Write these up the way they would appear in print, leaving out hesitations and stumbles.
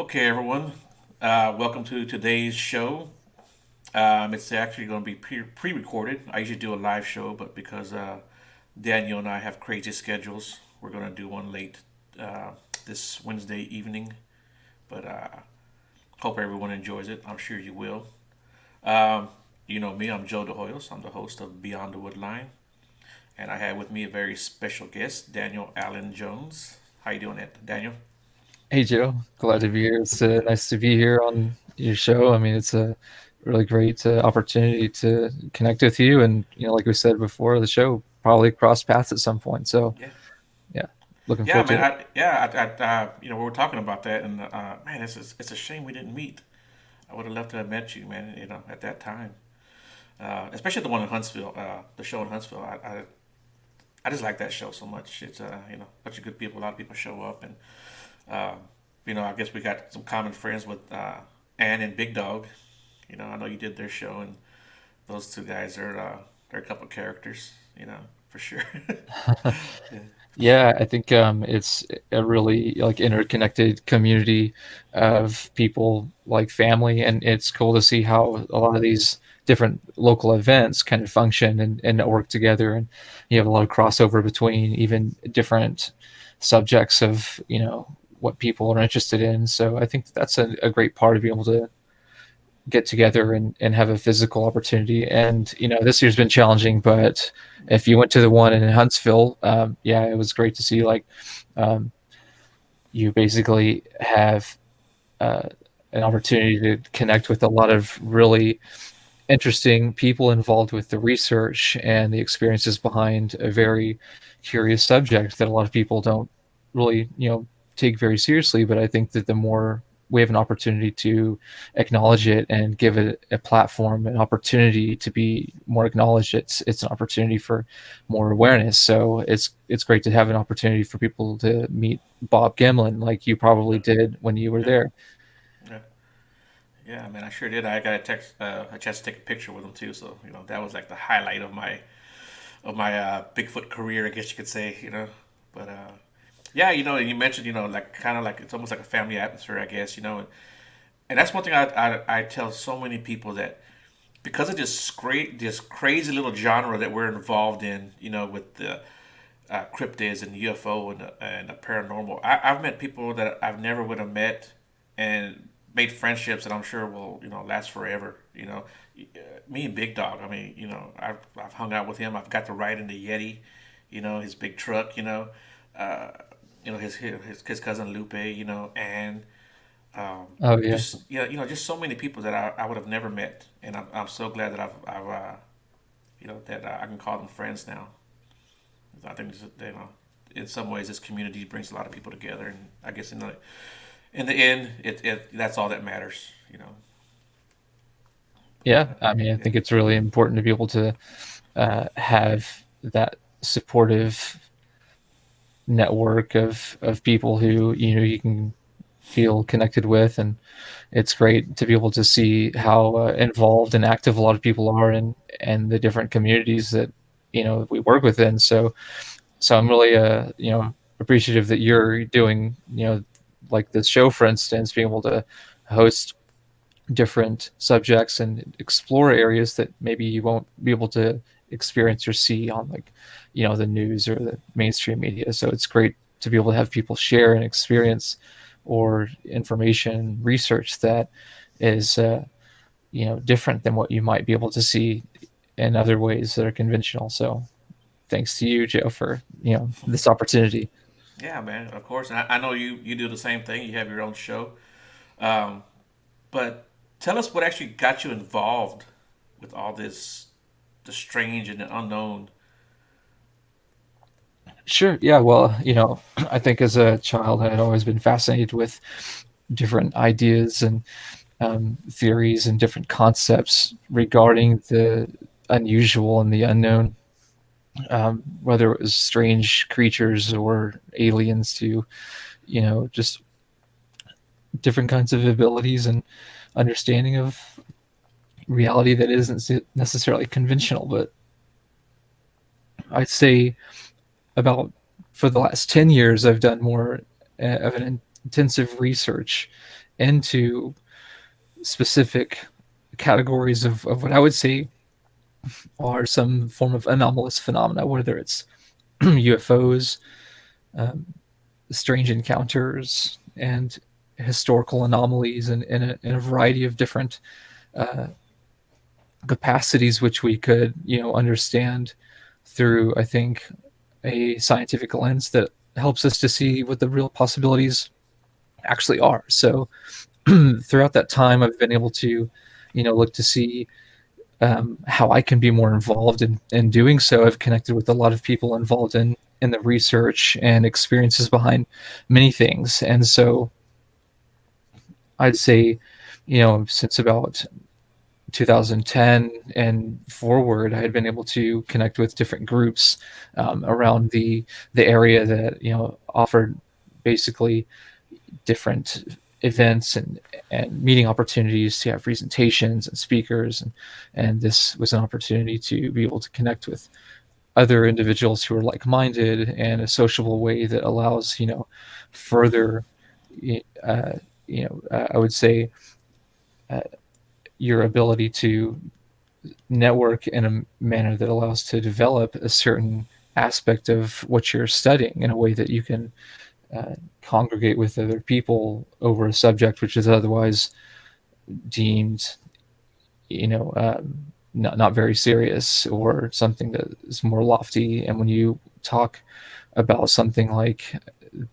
Okay, everyone. Welcome to today's show. It's actually going to be pre-recorded. I usually do a live show, but because Daniel and I have crazy schedules, we're going to do one late this Wednesday evening. But hope everyone enjoys it. I'm sure you will. Um, you know me. I'm Joe DeHoyos. I'm the host of Beyond the Woodline, and I have with me a very special guest, Daniel Allen Jones. How you doing, Daniel? Hey Joe, glad to be here. It's nice to be here on your show. I mean, it's a really great opportunity to connect with you, and like we said before, the show probably cross paths at some point. So Yeah. yeah, looking Yeah, forward to man. it. We were talking about that, and man, it's a shame we didn't meet. I would have loved to have met you, man. At that time, especially the one in Huntsville, the show in Huntsville. I just like that show so much. It's a bunch of good people. A lot of people show up, and uh, I guess we got some common friends with Ann and Big Dog. I know you did their show, and those two guys are they're a couple characters. For sure. Yeah. Yeah, I think it's a really like interconnected community of people like family, and it's cool to see how a lot of these different local events kind of function and work together, and you have a lot of crossover between even different subjects of what people are interested in. So I think that's a great part of being able to get together and have a physical opportunity. And this year's been challenging, but if you went to the one in Huntsville, yeah, it was great to see. Like, um, you basically have uh, an opportunity to connect with a lot of really interesting people involved with the research and the experiences behind a very curious subject that a lot of people don't really, take very seriously. But I think that the more we have an opportunity to acknowledge it and give it a platform, an opportunity to be more acknowledged, it's an opportunity for more awareness. So it's great to have an opportunity for people to meet Bob Gimlin, like you probably did when you were Yeah. there. Yeah. Yeah, man, I sure did. I got a chance to take a picture with him too. So that was like the highlight of my Bigfoot career, I guess you could say. But yeah, and you mentioned like kind of like it's almost like a family atmosphere, I guess. And that's one thing I tell so many people that because of this crazy little genre that we're involved in, with the cryptids and UFO and the paranormal. I've met people that I've never would have met, and made friendships that I'm sure will last forever. Me and Big Dog. I mean, I've hung out with him. I've got to ride in the Yeti, his big truck. Uh, his cousin Lupe. And Oh yeah. just just so many people that I would have never met, and I'm so glad that I've that I can call them friends now. I think in some ways this community brings a lot of people together, and I guess in the end, it that's all that matters. But Yeah, I mean, I yeah, think it's really important to be able to have that supportive network of people who you can feel connected with, and it's great to be able to see how involved and active a lot of people are in and the different communities that we work within. So I'm really appreciative that you're doing like this show, for instance, being able to host different subjects and explore areas that maybe you won't be able to experience or see on like the news or the mainstream media. So it's great to be able to have people share an experience or information research that is different than what you might be able to see in other ways that are conventional. So thanks to you, Joe, for this opportunity. yeah, man. Of course, and I know you do the same thing. You have your own show, um, but tell us what actually got you involved with all this, the strange and the unknown. Sure. Yeah. Well, I think as a child, I had always been fascinated with different ideas and theories and different concepts regarding the unusual and the unknown, whether it was strange creatures or aliens to, just different kinds of abilities and understanding of reality that isn't necessarily conventional. But I'd say about for the last 10 years, I've done more of an intensive research into specific categories of what I would say are some form of anomalous phenomena, whether it's UFOs, um, strange encounters, and historical anomalies, and in a variety of different uh, capacities, which we could, understand through, I think, a scientific lens that helps us to see what the real possibilities actually are. So throughout that time, I've been able to, look to see how I can be more involved in doing so. I've connected with a lot of people involved in the research and experiences behind many things. And so I'd say, since about 2010 and forward, I had been able to connect with different groups around the area that offered basically different events and meeting opportunities to have presentations and speakers, and this was an opportunity to be able to connect with other individuals who are like-minded in a sociable way that allows further uh, I would say uh, your ability to network in a manner that allows to develop a certain aspect of what you're studying in a way that you can congregate with other people over a subject which is otherwise deemed, not very serious, or something that is more lofty. And when you talk about something like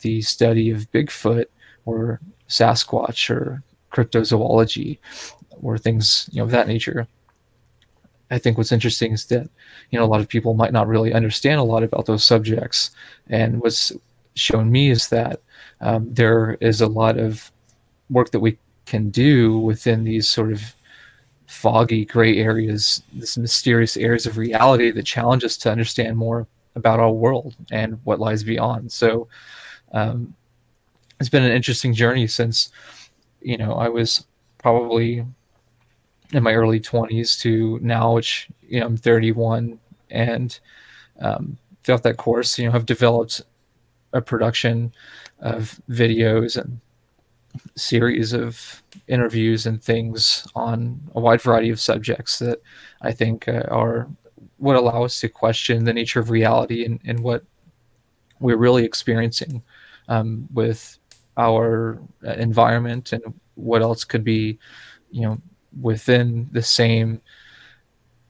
the study of Bigfoot or Sasquatch or cryptozoology or things of that nature, I think what's interesting is that a lot of people might not really understand a lot about those subjects, and what's shown me is that there is a lot of work that we can do within these sort of foggy gray areas, this mysterious areas of reality that challenge us to understand more about our world and what lies beyond. So um, it's been an interesting journey since I was probably in my early 20s to now, which I'm 31, and throughout that course, have developed a production of videos and series of interviews and things on a wide variety of subjects that I think are what allow us to question the nature of reality, and what we're really experiencing with our environment, and what else could be, you know, within the same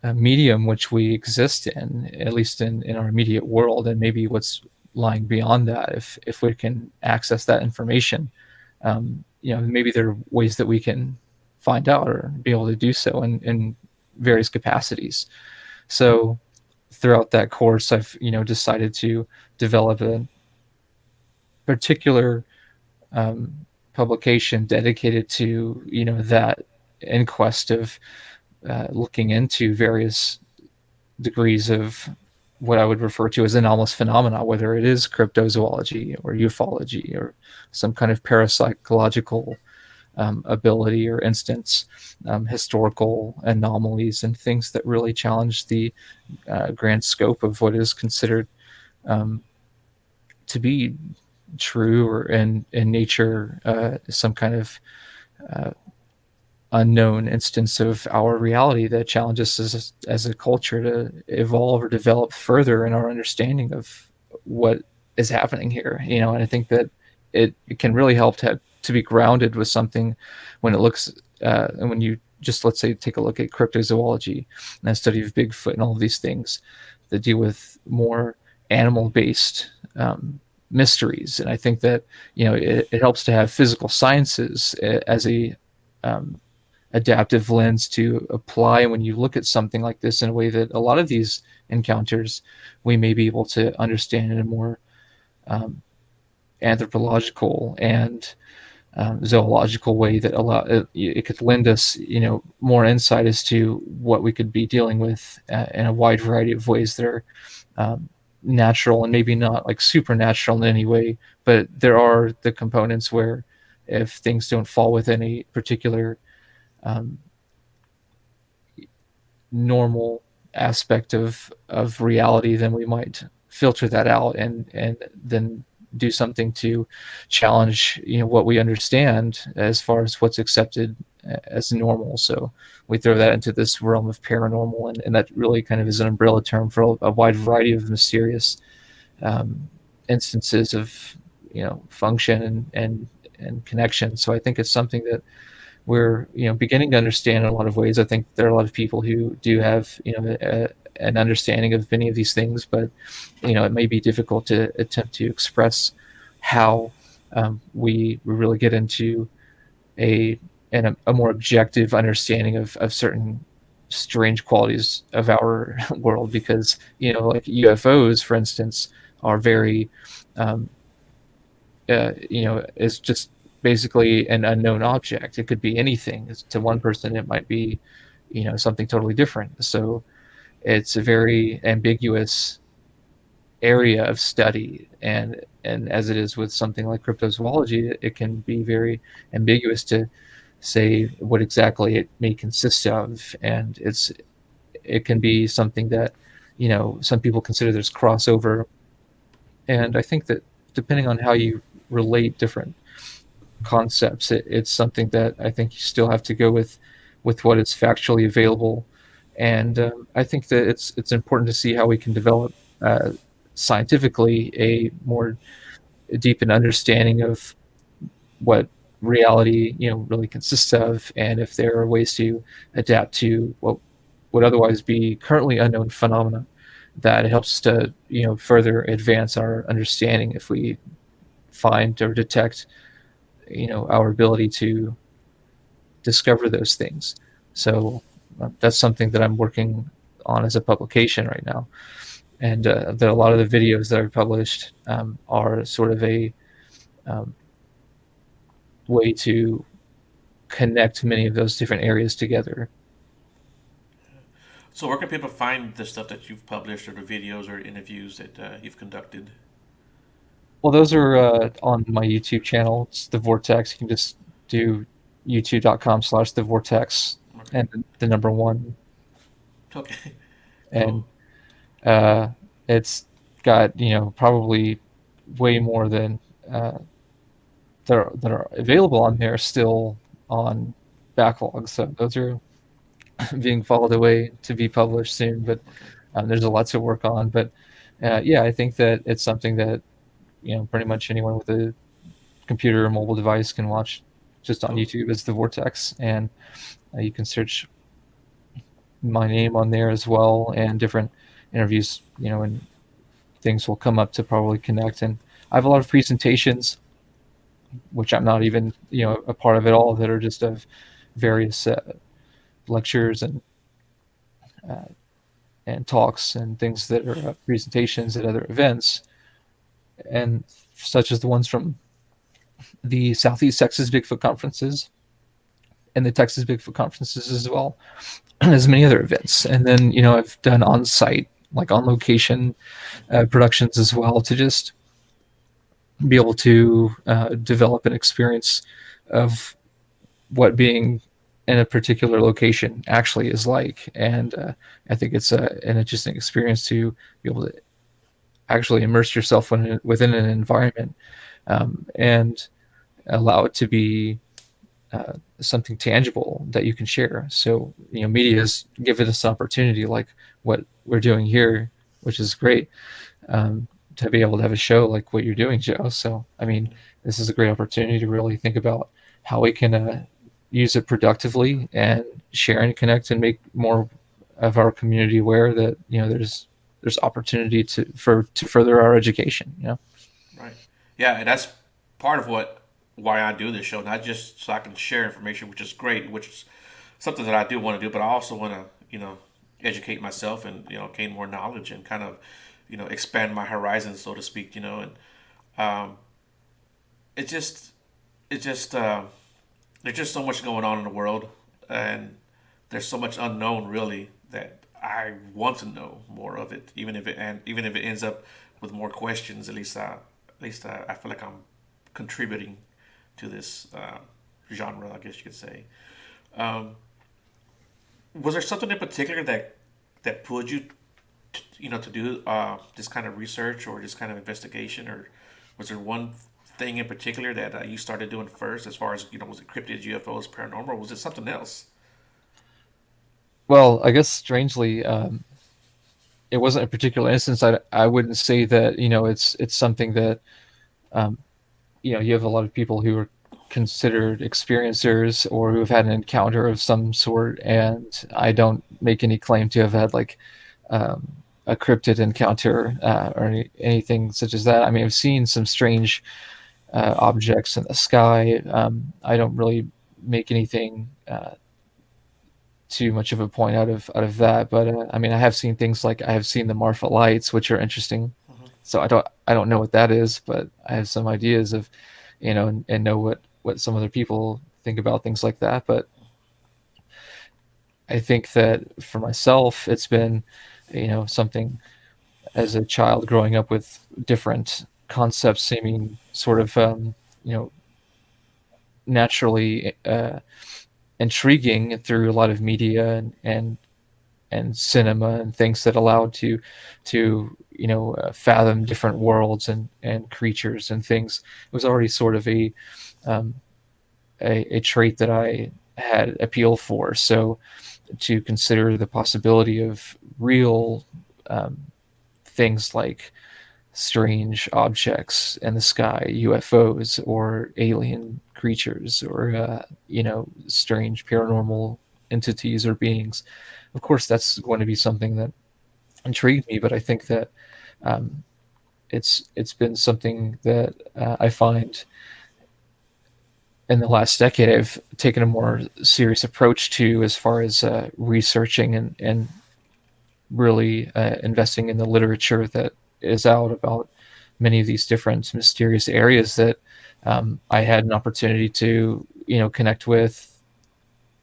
medium which we exist in, at least in our immediate world, and maybe what's lying beyond that, if we can access that information. Maybe there are ways that we can find out or be able to do so in various capacities. So throughout that course, I've decided to develop a particular um, publication dedicated to that inquest of looking into various degrees of what I would refer to as anomalous phenomena, whether it is cryptozoology or ufology or some kind of parapsychological ability or instance, historical anomalies, and things that really challenge the grand scope of what is considered um, to be true, or in nature, some kind of uh, unknown instance of our reality that challenges us as a culture to evolve or develop further in our understanding of what is happening here. And I think that it can really help to be grounded with something when it looks and when you just, let's say, take a look at cryptozoology and the study of Bigfoot and all of these things that deal with more animal based mysteries. And I think that it helps to have physical sciences as a um, adaptive lens to apply when you look at something like this, in a way that a lot of these encounters we may be able to understand in a more um, anthropological and zoological way that it could lend us more insight as to what we could be dealing with in a wide variety of ways that are um, natural and maybe not like supernatural in any way, but there are the components where if things don't fall within a particular um, normal aspect of reality, then we might filter that out, and then do something to challenge, what we understand as far as what's accepted as normal. So we throw that into this realm of paranormal, and that really kind of is an umbrella term for a wide variety of mysterious um, instances of function and connection. So I think it's something that we're beginning to understand in a lot of ways. I think there are a lot of people who do have an understanding of many of these things, but it may be difficult to attempt to express how we really get into a a more objective understanding of certain strange qualities of our world, because like UFOs, for instance, are very um, is just basically an unknown object. It could be anything. To one person, it might be, something totally different. So it's a very ambiguous area of study, and as it is with something like cryptozoology, it can be very ambiguous to say what exactly it may consist of, and it can be something that some people consider there's crossover. And I think that depending on how you relate different concepts, it's something that I think you still have to go with what is factually available. And I think that it's important to see how we can develop scientifically a more deepened understanding of what reality really consists of, and if there are ways to adapt to what would otherwise be currently unknown phenomena, that it helps to further advance our understanding if we find or detect our ability to discover those things. So that's something that I'm working on as a publication right now. And a lot of the videos that I've published are sort of a um, way to connect many of those different areas together. So where can people find the stuff that you've published or the videos or interviews that you've conducted? Well, those are on my YouTube channel. It's The Vortex. You can just do youtube.com/The Vortex Okay. and the number one. Okay. And Cool. uh, it's got, probably way more than uh, that are available on there still on backlog. So those are being followed away to be published soon. But Okay. there's a lot to work on. But yeah, I think that it's something that pretty much anyone with a computer or mobile device can watch just on Cool. YouTube as The Vortex, and you can search my name on there as well, and different interviews, and things will come up to probably connect. And I have a lot of presentations, which I'm not even a part of at all, that are just of various lectures uh, and talks and things that are presentations at other events, and such as the ones from the Southeast Texas Bigfoot conferences and the Texas Bigfoot conferences as well as many other events. And then I've done on site, like on location productions as well, to just be able to develop an experience of what being in a particular location actually is like. And I think it's an interesting experience to be able to actually immerse yourself within an environment, and allow it to be something tangible that you can share. So media's given us an opportunity like what we're doing here, which is great, to be able to have a show like what you're doing, Joe. So I mean, this is a great opportunity to really think about how we can use it productively and share and connect and make more of our community aware that there's opportunity to further our education. Right. Yeah, and that's part of what why I do this show, not just so I can share information, which is great, which is something that I do want to do, but I also want to, educate myself and gain more knowledge and kind of, expand my horizons, so to speak, and um, it just it just there's just so much going on in the world, and there's so much unknown really that I want to know more of it, even if it ends up with more questions. At least I feel like I'm contributing to this genre, I guess you could say. Um, was there something in particular that pulled you, to do this kind of research or this kind of investigation, or Was there one thing in particular that you started doing first, as far as was it cryptids, UFOs, paranormal, or was it something else? Well, I guess strangely, it wasn't a particular instance. I wouldn't say that it's something that um, you have a lot of people who are considered experiencers or who have had an encounter of some sort, and I don't make any claim to have had like um, a cryptid encounter or anything such as that. I mean, I've seen some strange objects in the sky. I don't really make anything too much of a point out of that, but I mean, I have seen things like I have seen the Marfa lights, which are interesting. Hmm. So I don't know what that is, but I have some ideas of, and know what some other people think about things like that. But I think that for myself, it's been, something as a child growing up with different concepts seeming sort of, you know, naturally intriguing through a lot of media and cinema and things that allowed to fathom different worlds and creatures and things. It was already sort of um, a trait that I had appeal for. So to consider the possibility of real um, things like strange objects in the sky, UFOs, or alien creatures, or strange paranormal entities or beings. Of course, that's going to be something that intrigued me, but I think that um, it's been something that I find in the last decade I've taken a more serious approach to, as far as researching and really investing in the literature that is out about many of these different mysterious areas that I had an opportunity to connect with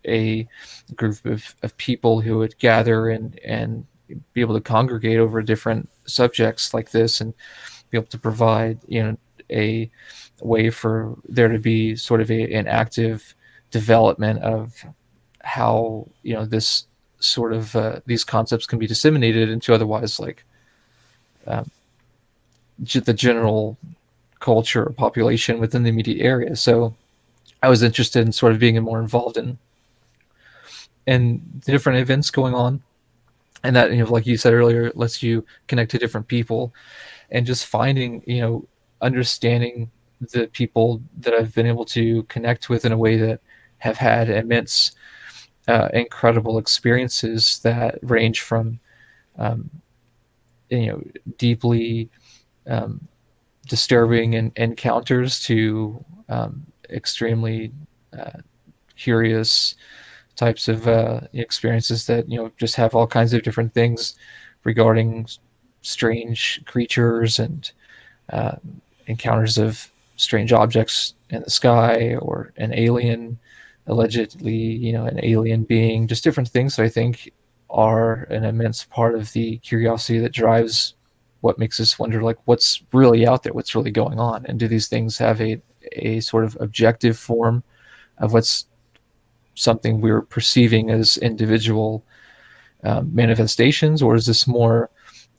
a group of people who would gather and be able to congregate over different subjects like this and be able to provide a way for there to be sort of an active development of how this sort of these concepts can be disseminated into otherwise like um, the general culture or population within the immediate area. So I was interested in sort of being more involved in the different events going on, and that like you said earlier, lets you connect to different people and just finding understanding the people that I've been able to connect with in a way that have had immense incredible experiences that range from um, you know deeply um, disturbing encounters to extremely uh, curious types of experiences that just have all kinds of different things regarding strange creatures and uh, encounters of strange objects in the sky or an alien, allegedly, an alien being, just different things that I think are an immense part of the curiosity that drives what makes us wonder, like, what's really out there, what's really going on, and do these things have a sort of objective form of what's something we're perceiving as individual manifestations, or is this more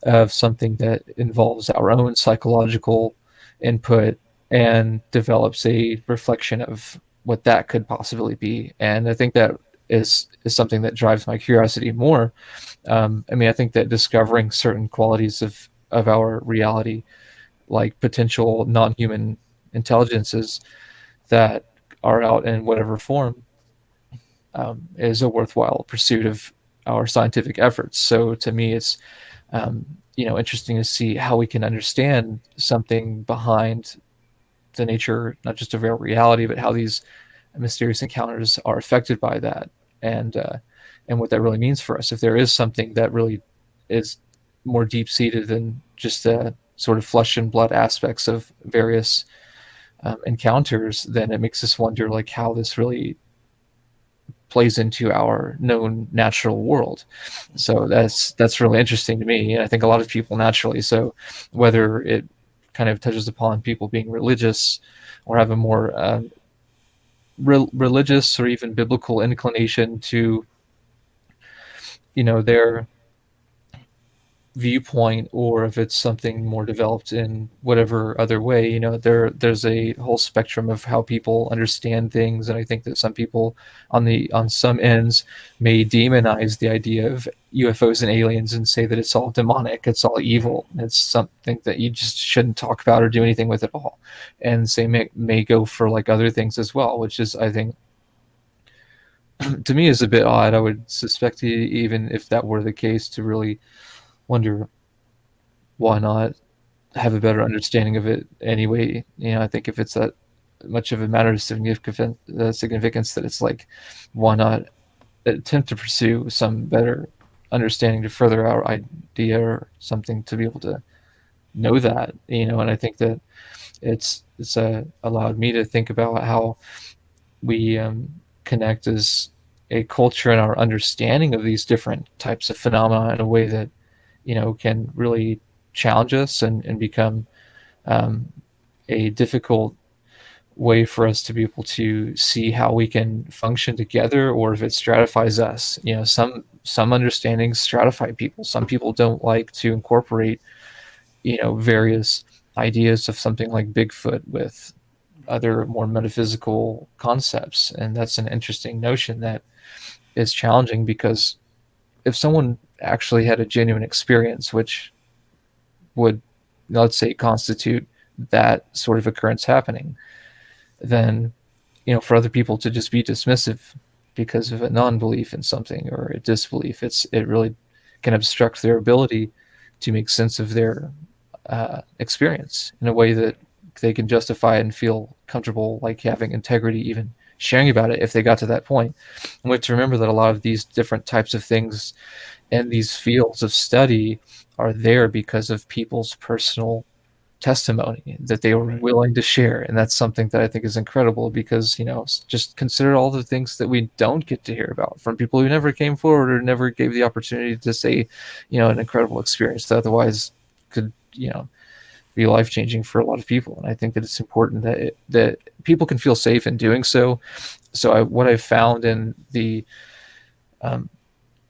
of something that involves our own psychological input and develops a reflection of what that could possibly be? And I think that is something that drives my curiosity more. I mean, I think that discovering certain qualities of our reality, like potential non-human intelligences that are out in whatever form, is a worthwhile pursuit of our scientific efforts. So to me, it's interesting to see how we can understand something behind the nature, not just of our reality, but how these mysterious encounters are affected by that, and what that really means for us. If there is something that really is more deep seated than just the sort of flesh and blood aspects of various encounters, then it makes us wonder like how this really plays into our known natural world. So that's really interesting to me, and I think a lot of people naturally. So whether it kind of touches upon people being religious or have a more religious or even biblical inclination to their viewpoint or if it's something more developed in whatever other way. There's a whole spectrum of how people understand things, and I think that some people on some ends may demonize the idea of UFOs and aliens and say that it's all demonic, it's all Right. evil, it's something that you just shouldn't talk about or do anything with at all. And say may go for like other things as well, which is, I think, to me, is a bit odd. I would suspect, even if that were the case, to really wonder why not have a better understanding of it anyway. I think if it's that much of a matter of significance, that it's like, why not attempt to pursue some better understanding to further our idea or something to be able to know that. And I think that it's allowed me to think about how we connect as a culture and our understanding of these different types of phenomena in a way that can really challenge us and become um, a difficult way for us to be able to see how we can function together, or if it stratifies us. Some understandings stratify people. Some people don't like to incorporate various ideas of something like Bigfoot with other more metaphysical concepts, and that's an interesting notion that is challenging, because if someone actually had a genuine experience, which would, let's say, constitute that sort of occurrence happening, then for other people to just be dismissive because of a non-belief in something or a disbelief, it really can obstruct their ability to make sense of their experience in a way that they can justify and feel comfortable, like having integrity, even sharing about it if they got to that point. And we have to remember that a lot of these different types of things and these fields of study are there because of people's personal testimony that they were Right. willing to share. And that's something that I think is incredible, because just consider all the things that we don't get to hear about from people who never came forward or never gave the opportunity to say an incredible experience that otherwise could be life changing for a lot of people. And I think that it's important that people can feel safe in doing so. What I've found in the um,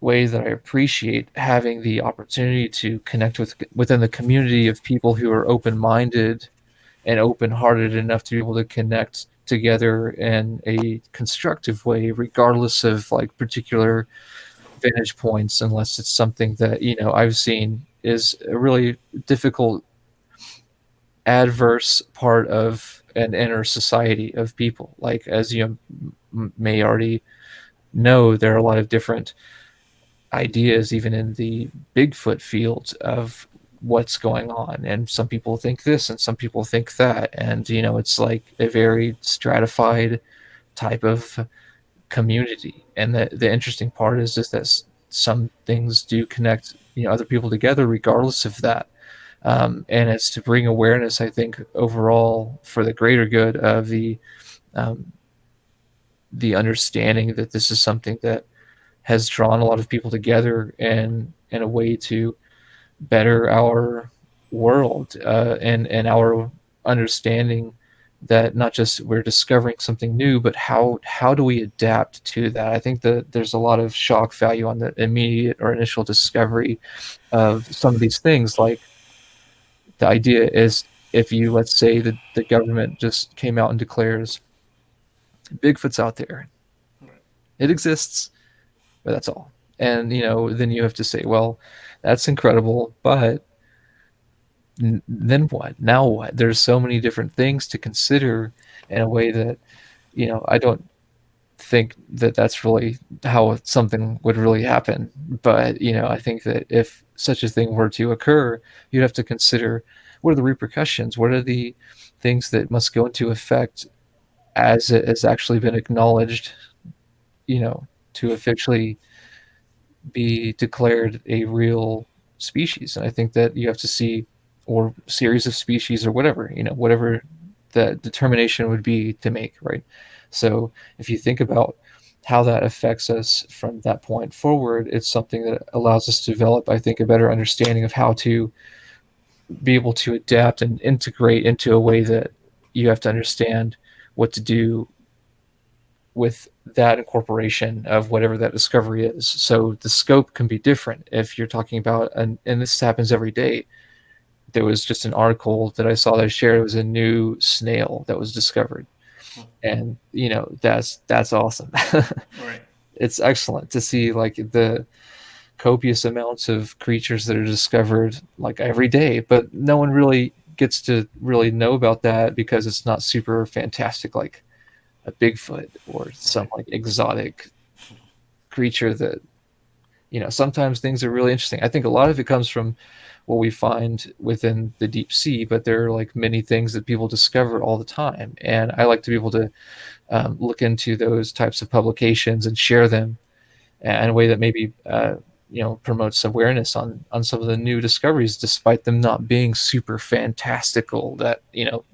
way that I appreciate having the opportunity to connect within the community of people who are open minded and open hearted enough to be able to connect together in a constructive way, regardless of like particular vantage points, unless it's something that I've seen is a really difficult, adverse part of an inner society of people. Like, as you may already know, there are a lot of different ideas, even in the Bigfoot field, of what's going on. And some people think this and some people think that. And, it's like a very stratified type of community. And the interesting part is that some things do connect, other people together regardless of that. And it's to bring awareness, I think, overall for the greater good of um, the understanding that this is something that has drawn a lot of people together in a way to better our world, and our understanding that not just we're discovering something new, but how do we adapt to that. I think that there's a lot of shock value on the immediate or initial discovery of some of these things. Like, the idea is, if you, let's say that the government just came out and declares Bigfoot's out there, Right. it exists, but that's all. And then you have to say, well, that's incredible, but then what? Now what? There's so many different things to consider in a way that I don't think that that's really how something would really happen. But I think that if such a thing were to occur, you'd have to consider, what are the repercussions? What are the things that must go into effect as it has actually been acknowledged, you know, to officially be declared a real species. And I think that you have to see, or series of species, or whatever, whatever that determination would be to make, right? So if you think about how that affects us from that point forward, it's something that allows us to develop, I think, a better understanding of how to be able to adapt and integrate into a way that you have to understand what to do with that incorporation of whatever that discovery is. So the scope can be different if you're talking about, and this happens every day. There was just an article that I saw that I shared. It was a new snail that was discovered, Hmm. and that's awesome. Right. It's excellent to see like the copious amounts of creatures that are discovered like every day, but no one really gets to really know about that because it's not super fantastic like a Bigfoot or some Right. like exotic creature that sometimes things are really interesting. I think a lot of it comes from what we find within the deep sea, but there are like many things that people discover all the time, and I like to be able to look into those types of publications and share them in a way that maybe promotes awareness on some of the new discoveries, despite them not being super fantastical. That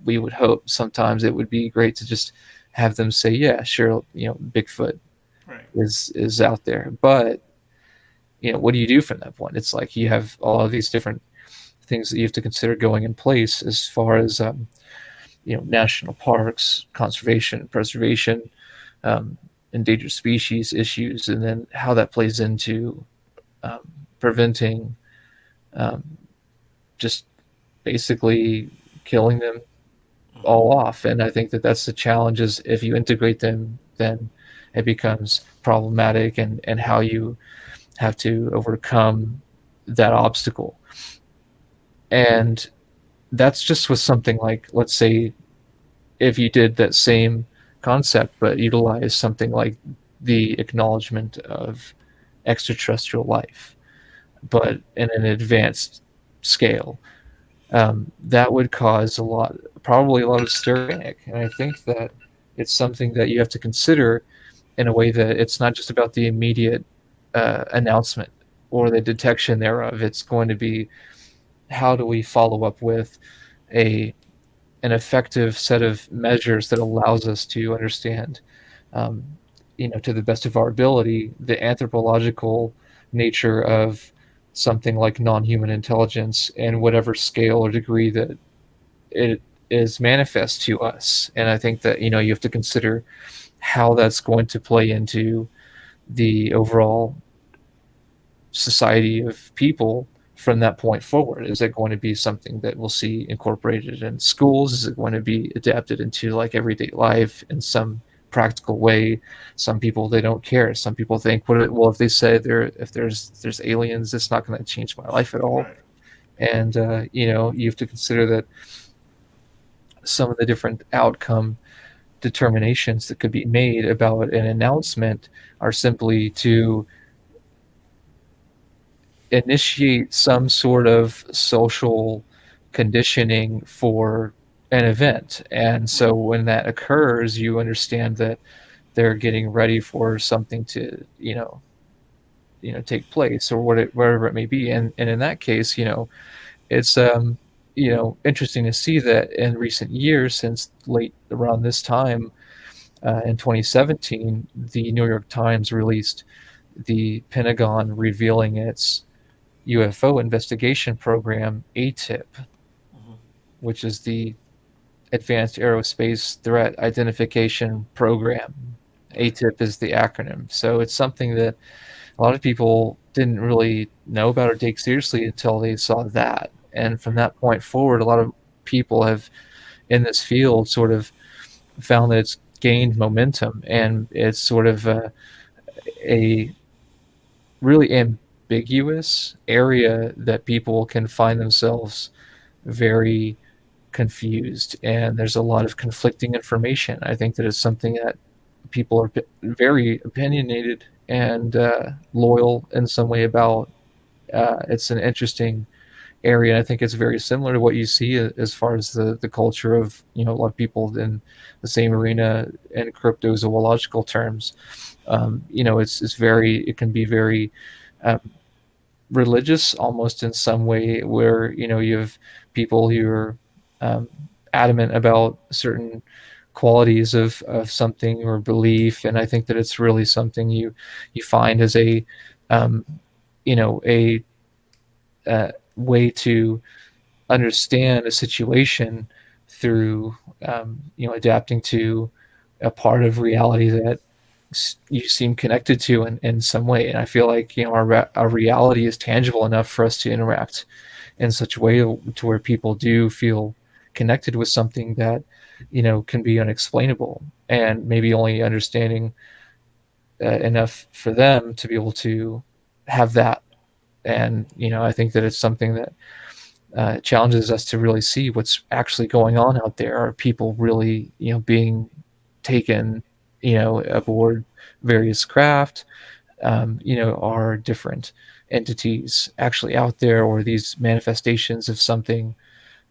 we would hope. Sometimes it would be great to just have them say, "Yeah, sure, Bigfoot Right. is out there," but what do you do from that point? It's like you have all of these different things that you have to consider going in place as far as national parks, conservation, preservation, um, endangered species issues, and then how that plays into um, preventing um, just basically killing them Hmm. all off. And I think that that's the challenge is if you integrate them, then it becomes problematic, and how you have to overcome that obstacle. And that's just with something like, let's say, if you did that same concept but utilize something like the acknowledgement of extraterrestrial life, but in an advanced scale, that would cause probably a lot of stir panic. And I think that it's something that you have to consider in a way that it's not just about the immediate announcement or the detection thereof. It's going to be, how do we follow up with a an effective set of measures that allows us to understand, um, to the best of our ability, the anthropological nature of something like non-human intelligence and whatever scale or degree that it is manifest to us. And I think that you have to consider how that's going to play into the overall society of people from that point forward. Is it going to be something that we'll see incorporated in schools? Is it going to be adapted into like everyday life in some practical way? Some people, they don't care. Some people think, well, if they say if there's aliens, it's not going to change my life at all. Right. And you have to consider that some of the different outcome determinations that could be made about an announcement are simply to initiate some sort of social conditioning for an event. And so Hmm. when that occurs, you understand that they're getting ready for something to, take place, or whatever it may be. And in that case, it's interesting to see that in recent years, since late around this time, in 2017, the New York Times released the Pentagon revealing its UFO investigation program, ATIP, Hmm. which is the Advanced Aerospace Threat Identification Program. Right. ATIP is the acronym. So it's something that a lot of people didn't really know about or take seriously until they saw that. And from that point forward, a lot of people have in this field sort of found that it's gained momentum, and it's sort of a really ambiguous area that people can find themselves very confused, and there's a lot of conflicting information. I think that it's something that people are very opinionated and loyal in some way about. It's an interesting area, and I think it's very similar to what you see as far as the culture of a lot of people in the same arena in cryptozoological terms. It can be very um, religious almost in some way, where you have people who are um, adamant about certain qualities of something or belief. And I think that it's really something you find as um, a way to understand a situation through adapting to a part of reality that you seem connected to in some way. And I feel like, our reality is tangible enough for us to interact in such a way to where people do feel connected with something that, can be unexplainable, and maybe only understanding enough for them to be able to have that. And I think that it's something that challenges us to really see what's actually going on out there. Are people really, being taken, aboard various craft? Are different entities actually out there, or these manifestations of something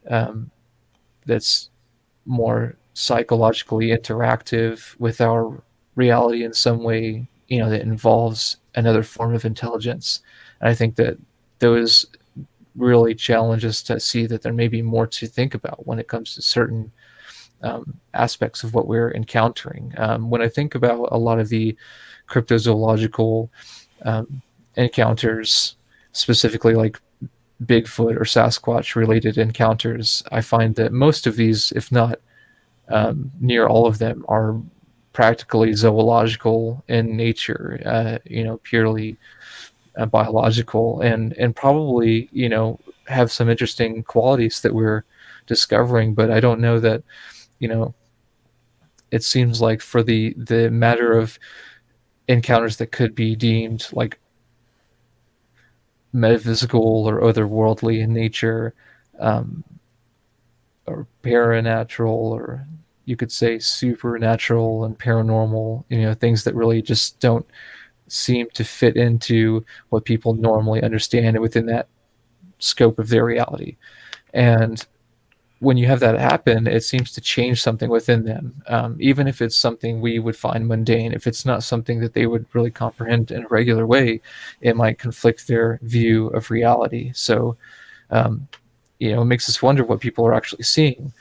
um, that's more psychologically interactive with our reality in some way, that involves another form of intelligence? And I think that those really challenge us to see that there may be more to think about when it comes to certain aspects of what we're encountering. When I think about a lot of the cryptozoological um, encounters, specifically like Bigfoot or Sasquatch related encounters, I find that most of these, if not near all of them, are practically zoological in nature, purely biological, and probably, have some interesting qualities that we're discovering. But I don't know that, you know, it seems like for the matter of encounters that could be deemed like metaphysical or otherworldly in nature, um, or paranatural, or you could say supernatural and paranormal, things that really just don't seem to fit into what people normally understand within that scope of their reality. And when you have that happen, it seems to change something within them. Even if it's something we would find mundane, if it's not something that they would really comprehend in a regular way, it might conflict their view of reality. So, um, it makes us wonder what people are actually seeing,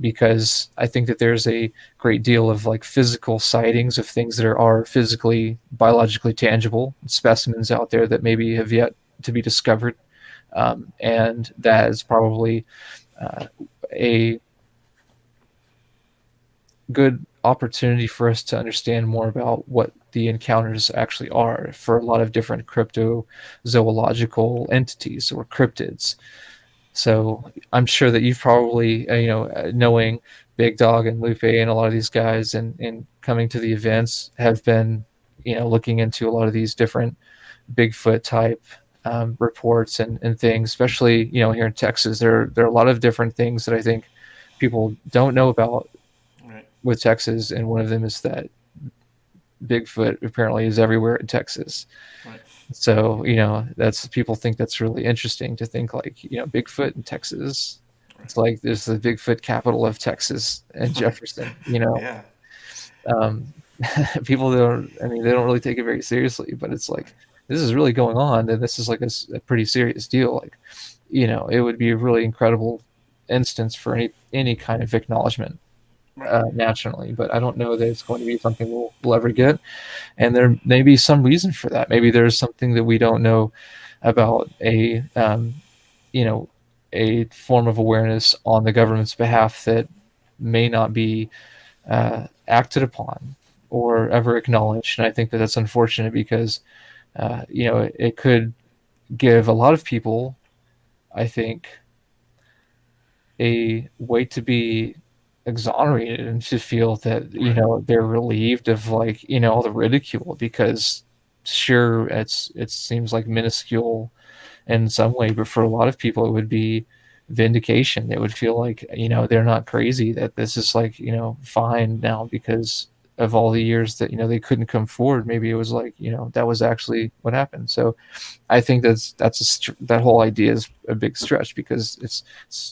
because I think that there's a great deal of like physical sightings of things that are physically, biologically tangible specimens out there that maybe have yet to be discovered. And that is probably uh, a good opportunity for us to understand more about what the encounters actually are for a lot of different cryptozoological entities or cryptids. So I'm sure that you've probably, knowing Big Dog and Lupe and a lot of these guys, and coming to the events, have been, looking into a lot of these different Bigfoot type reports and things, especially, here in Texas. There are a lot of different things that I think people don't know about Right. with Texas, and one of them is that Bigfoot apparently is everywhere in Texas. Right. So, that's people think that's really interesting to think like, Bigfoot in Texas. Right. It's like there's the Bigfoot capital of Texas and Jefferson, Yeah. Um, people don't, I mean, they don't really take it very seriously, but it's Right. like, this is really going on. And this is like a pretty serious deal. Like, it would be a really incredible instance for any kind of acknowledgement Right. nationally, but I don't know that it's going to be something we'll ever get. And there may be some reason for that. Maybe there's something that we don't know about you know, a form of awareness on the government's behalf that may not be acted upon or ever acknowledged. And I think that that's unfortunate because, it could give a lot of people, I think, a way to be exonerated and to feel that, Right. they're relieved of like, all the ridicule, because sure, it seems like minuscule in some way, but for a lot of people, it would be vindication. They would feel like, they're not crazy, that this is like, fine now because of all the years that, they couldn't come forward. Maybe it was like, that was actually what happened. So I think that whole idea is a big stretch, because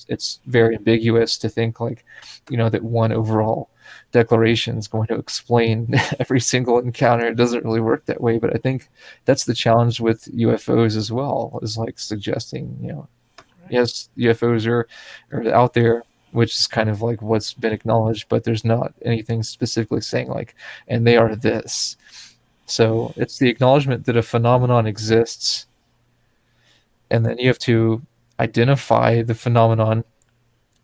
it's very ambiguous to think like, that one overall declaration is going to explain every single encounter. It doesn't really work that way. But I think that's the challenge with UFOs as well, is like suggesting, Right. yes, UFOs are out there, which is kind of like what's been acknowledged, but there's not anything specifically saying like, and they are this. So it's the acknowledgement that a phenomenon exists, and then you have to identify the phenomenon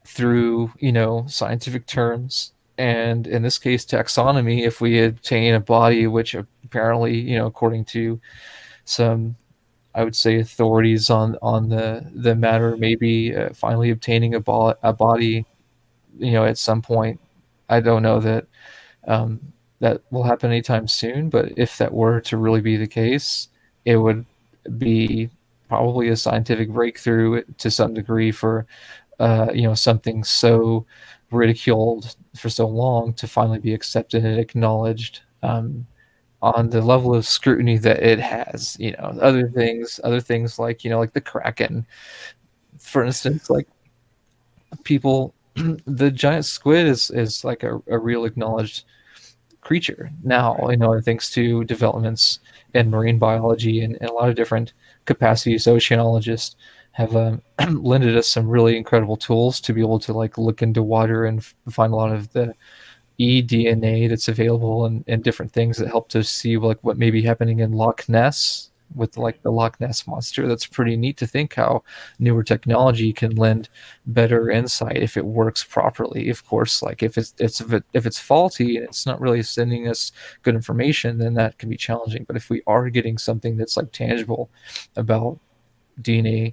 through, scientific terms, And in this case, taxonomy, if we obtain a body which apparently, according to some, I would say, authorities on the matter, maybe finally obtaining a body, at some point. I don't know that um, that will happen anytime soon, but if that were to really be the case, it would be probably a scientific breakthrough to some degree for something so ridiculed for so long to finally be accepted and acknowledged, on the level of scrutiny that it has. Other things like, like the Kraken, for instance, like people, the giant squid is like a real acknowledged creature now, Right. thanks to developments in marine biology and a lot of different capacities. Oceanologists have lended us some really incredible tools to be able to like look into water and find a lot of the eDNA that's available, and different things that help to see like what may be happening in Loch Ness with Right. like the Loch Ness monster. That's pretty neat to think how newer technology can lend better insight if it works properly. Of course, like if it's faulty and it's not really sending us good information, then that can be challenging. But if we are getting something that's like tangible about DNA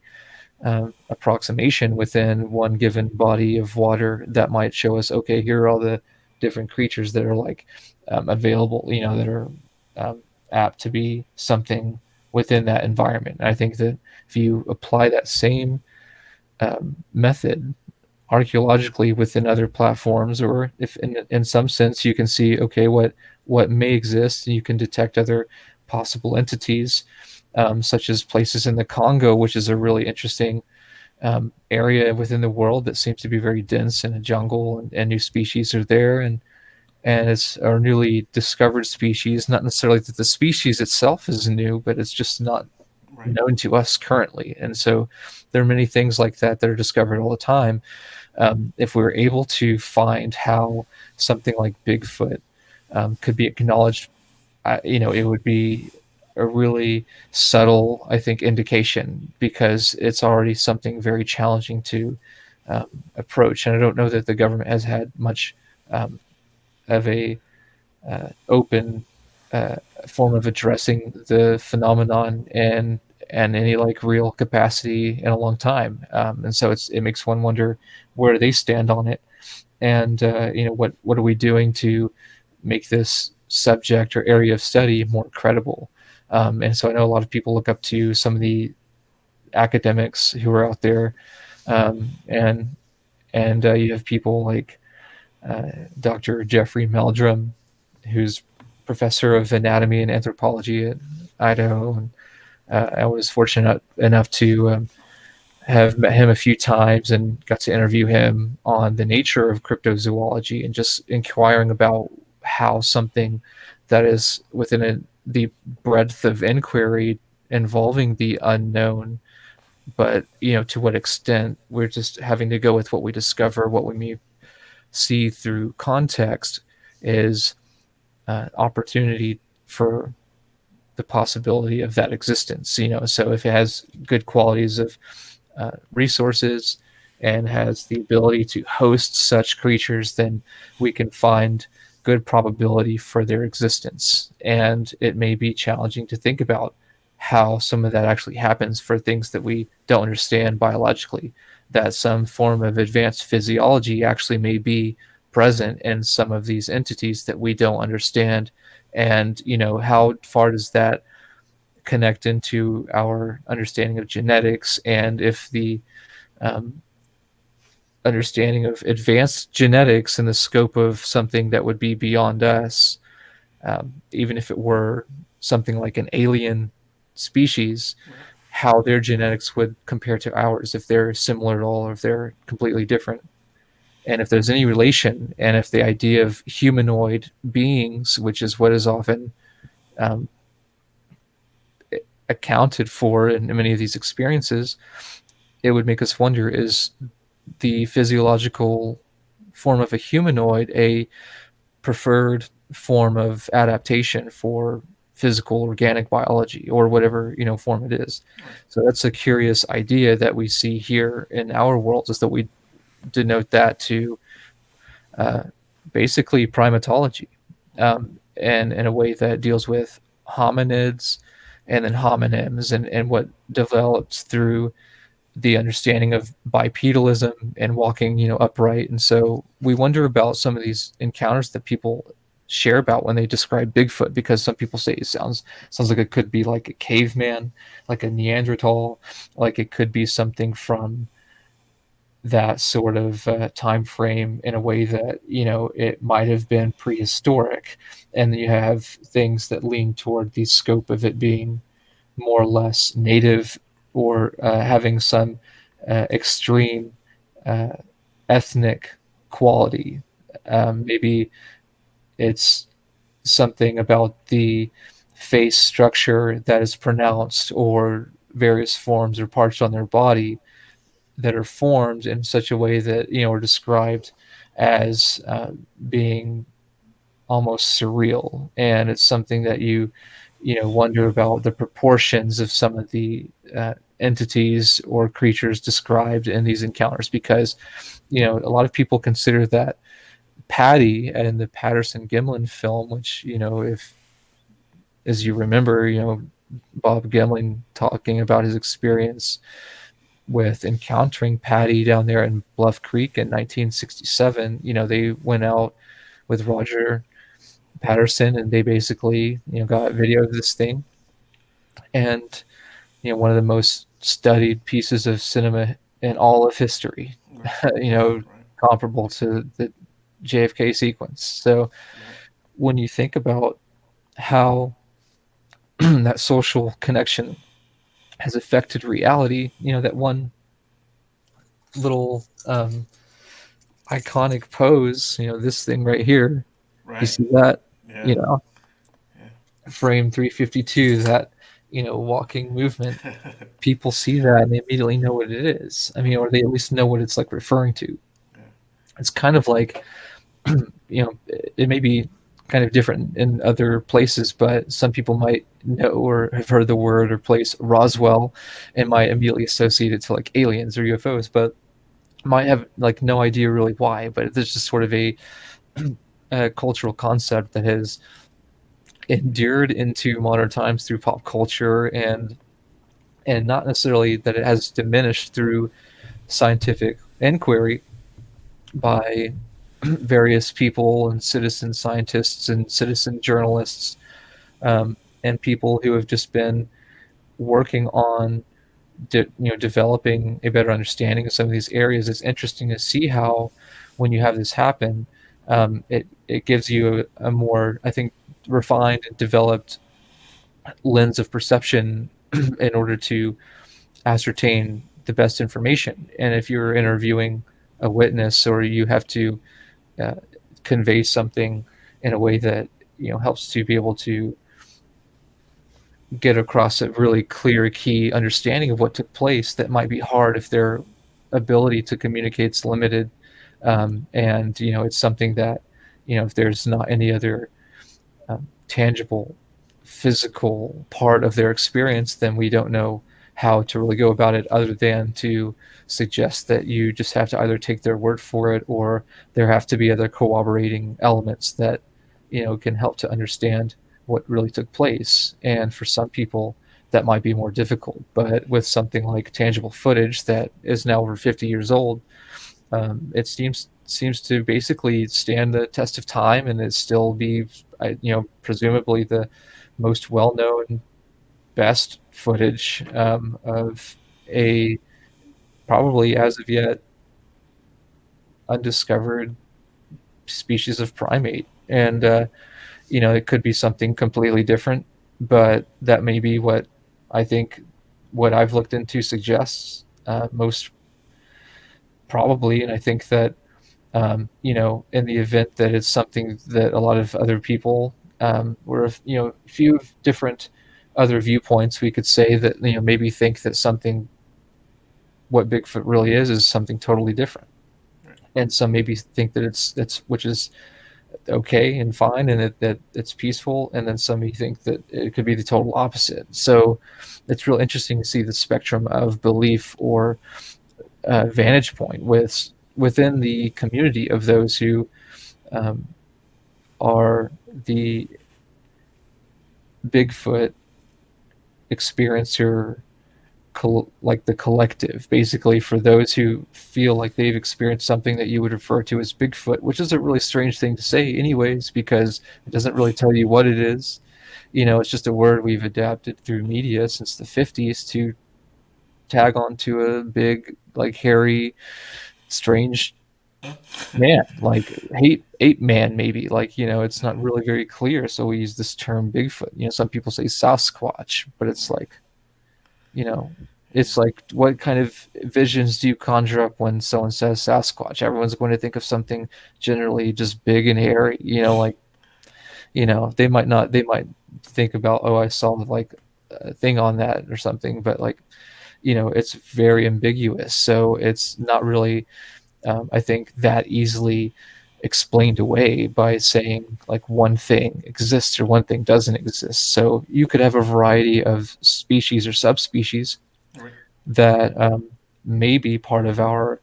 approximation within one given body of water, that might show us, okay, here are all the different creatures that are like available, that are um, apt to be something within that environment. And I think that if you apply that same method archaeologically within other platforms, or if in some sense you can see, okay, what may exist, and you can detect other possible entities, such as places in the Congo, which is a really interesting area within the world that seems to be very dense in a jungle, and new species are there, and it's our newly discovered species. Not necessarily that the species itself is new, but it's just not Right. known to us currently. And so there are many things like that that are discovered all the time. If we were able to find how something like Bigfoot could be acknowledged, it would be a really subtle, I think, indication, because it's already something very challenging to approach. And I don't know that the government has had much um, of a open uh, form of addressing the phenomenon and any like real capacity in a long time. And so it makes one wonder where they stand on it, and what are we doing to make this subject or area of study more credible. And so I know a lot of people look up to some of the academics who are out there, and you have people like Dr. Jeffrey Meldrum, who's professor of anatomy and anthropology at Idaho. And I was fortunate enough to have met him a few times and got to interview him on the nature of cryptozoology, and just inquiring about how something that is within the breadth of inquiry involving the unknown, but to what extent we're just having to go with what we discover, what we may see through context, is opportunity for the possibility of that existence. So if it has good qualities of resources and has the ability to host such creatures, then we can find good probability for their existence. And it may be challenging to think about how some of that actually happens for things that we don't understand biologically, that some form of advanced physiology actually may be present in some of these entities that we don't understand. And how far does that connect into our understanding of genetics, and if the um, understanding of advanced genetics in the scope of something that would be beyond us, even if it were something like an alien species, Right. how their genetics would compare to ours, if they're similar at all or if they're completely different, and if there's any relation, and if the idea of humanoid beings, which is what is often um, accounted for in many of these experiences, it would make us wonder, is the physiological form of a humanoid a preferred form of adaptation for physical organic biology, or whatever form it is? Right. So that's a curious idea that we see here in our world, is that we denote that to basically primatology, and in a way that deals with hominids and then homonyms, and what develops through the understanding of bipedalism and walking, upright. And so we wonder about some of these encounters that people share about when they describe Bigfoot, because some people say it sounds like it could be like a caveman, like a Neanderthal, like it could be something from that sort of time frame, in a way that it might have been prehistoric. And you have things that lean toward the scope of it being more or less native, or having some extreme uh, ethnic quality. Maybe it's something about the face structure that is pronounced, or various forms or parts on their body that are formed in such a way that are described as being almost surreal. And it's something that you wonder about the proportions of some of the entities or creatures described in these encounters, because a lot of people consider that Patty in the Patterson Gimlin film, which if, as you remember, Bob Gimlin talking about his experience with encountering Patty down there in Bluff Creek in 1967. They went out with Roger Patterson, and they basically got video of this thing. And one of the most studied pieces of cinema in all of history, Right. you Right. know, Right. comparable to the JFK sequence. So Right. when you think about how that social connection has affected reality, that one little iconic pose, this thing right here, you Right. see that, Yeah. you know, Yeah. frame 352, that, walking movement, people see that and they immediately know what it is. I mean, or they at least know what it's like referring to. Yeah. It's kind of like, it may be kind of different in other places, but some people might know or have heard the word or place Roswell and might immediately associate it to like aliens or UFOs, but might have like no idea really why. But there's just sort of a cultural concept that has endured into modern times through pop culture, and not necessarily that it has diminished through scientific inquiry by various people and citizen scientists and citizen journalists, and people who have just been working on developing a better understanding of some of these areas. It's interesting to see how, when you have this happen, it gives you a more, I think, refined and developed lens of perception in order to ascertain the best information. And if you're interviewing a witness, or you have to uh, convey something in a way that helps to be able to get across a really clear key understanding of what took place, that might be hard if their ability to communicate is limited. And it's something that if there's not any other tangible physical part of their experience, then we don't know how to really go about it, other than to suggest that you just have to either take their word for it, or there have to be other corroborating elements that can help to understand what really took place. And for some people that might be more difficult, but with something like tangible footage that is now over 50 years old, it seems to basically stand the test of time, and it still be, presumably the most well known, best footage of a probably as of yet undiscovered species of primate. And it could be something completely different, but that may be what I think what I've looked into suggests, most probably. And I think that in the event that it's something that a lot of other people, or a few different other viewpoints, we could say that maybe think that something, what Bigfoot really is something totally different. Right. And some maybe think that it's which is okay and fine, and that it's peaceful, and then some may think that it could be the total opposite. So it's real interesting to see the spectrum of belief, or vantage point within the community of those who um, are the Bigfoot experiencer, like the collective, basically, for those who feel like they've experienced something that you would refer to as Bigfoot, which is a really strange thing to say, anyways, because it doesn't really tell you what it is. It's just a word we've adapted through media since the 50s to tag onto a big, like, hairy, strange man, like hate ape man, maybe. Like, it's not really very clear, so we use this term Bigfoot. Some people say Sasquatch, but it's like, you know, it's like, what kind of visions do you conjure up when someone says Sasquatch? Everyone's going to think of something generally just big and hairy, like, they might not, they might think about, oh, I saw like a thing on that or something, but like, it's very ambiguous. So it's not really, I think, that easily explained away by saying like one thing exists or one thing doesn't exist. So you could have a variety of species or subspecies Right. that may be part of our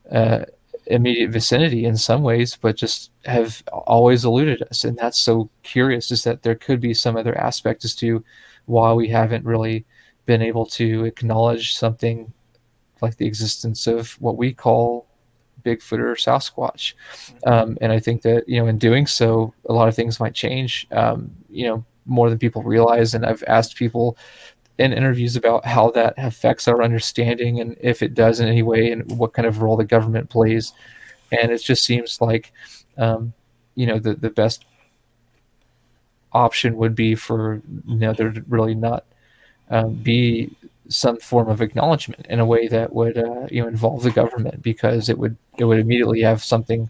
uh, immediate vicinity in some ways, but just have always eluded us. And that's so curious, is that there could be some other aspect as to why we haven't really been able to acknowledge something like the existence of what we call Bigfoot or Sasquatch. And I think that, in doing so, a lot of things might change, more than people realize. And I've asked people in interviews about how that affects our understanding, and if it does in any way, and what kind of role the government plays. And it just seems like, the best option would be for, there to really not be some form of acknowledgement in a way that would, involve the government, because it would immediately have something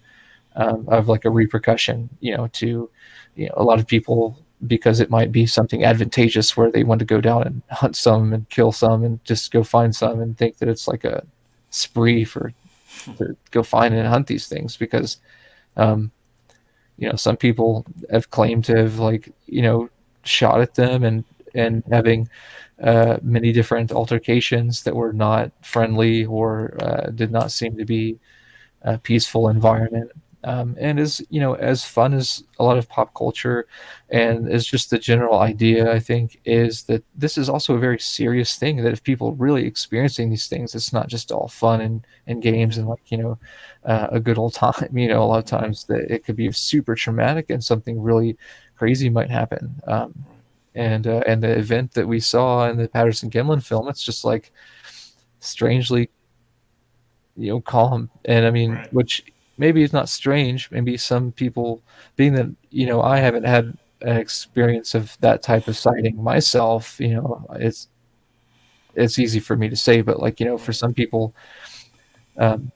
of like a repercussion, to a lot of people, because it might be something advantageous where they want to go down and hunt some and kill some and just go find some and think that it's like a spree for to go find and hunt these things, because um, some people have claimed to have, like, shot at them, and having many different altercations that were not friendly, or did not seem to be a peaceful environment. And is, as fun as a lot of pop culture, and is just the general idea, I think, is that this is also a very serious thing, that if people are really experiencing these things, it's not just all fun and games Yeah. and, like, a good old time. A lot of Right. times that it could be super traumatic, and something really crazy might happen. And the event that we saw in the Patterson Gimlin film, it's just like strangely, calm. And I mean, Right. which maybe is not strange. Maybe some people, being that, I haven't had an experience of that type of sighting myself, it's easy for me to say, but, like, for Right. some people, um,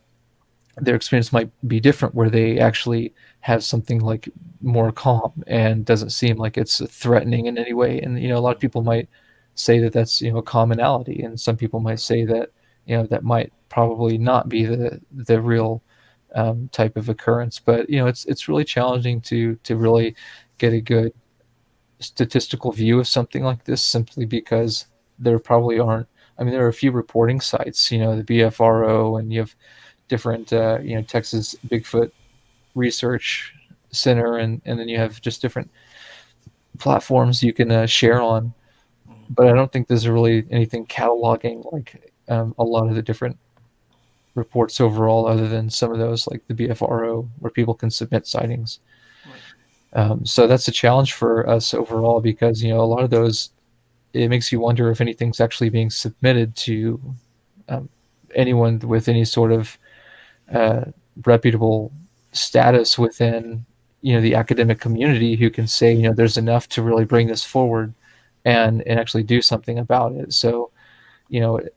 their experience might be different, where they actually have something like more calm and doesn't seem like it's threatening in any way. And, a lot of people might say that that's, a commonality, and some people might Right. say that, that might probably not be the real type of occurrence. But, it's really challenging to really get a good statistical view of something like this, simply because there probably aren't. I mean, there are a few reporting sites, the BFRO, and you have different, Texas Bigfoot Research Center, and then you have just different platforms you can share on. But I don't think there's really anything cataloging, like, a lot of the different reports overall, other than some of those, like the BFRO, where people can submit sightings. Right. So that's a challenge for us overall, because, a lot of those, it makes you wonder if anything's actually being submitted to um, anyone with any sort of uh, reputable status within, the academic community, who can say, there's enough to really bring this forward, and actually do something about it. So,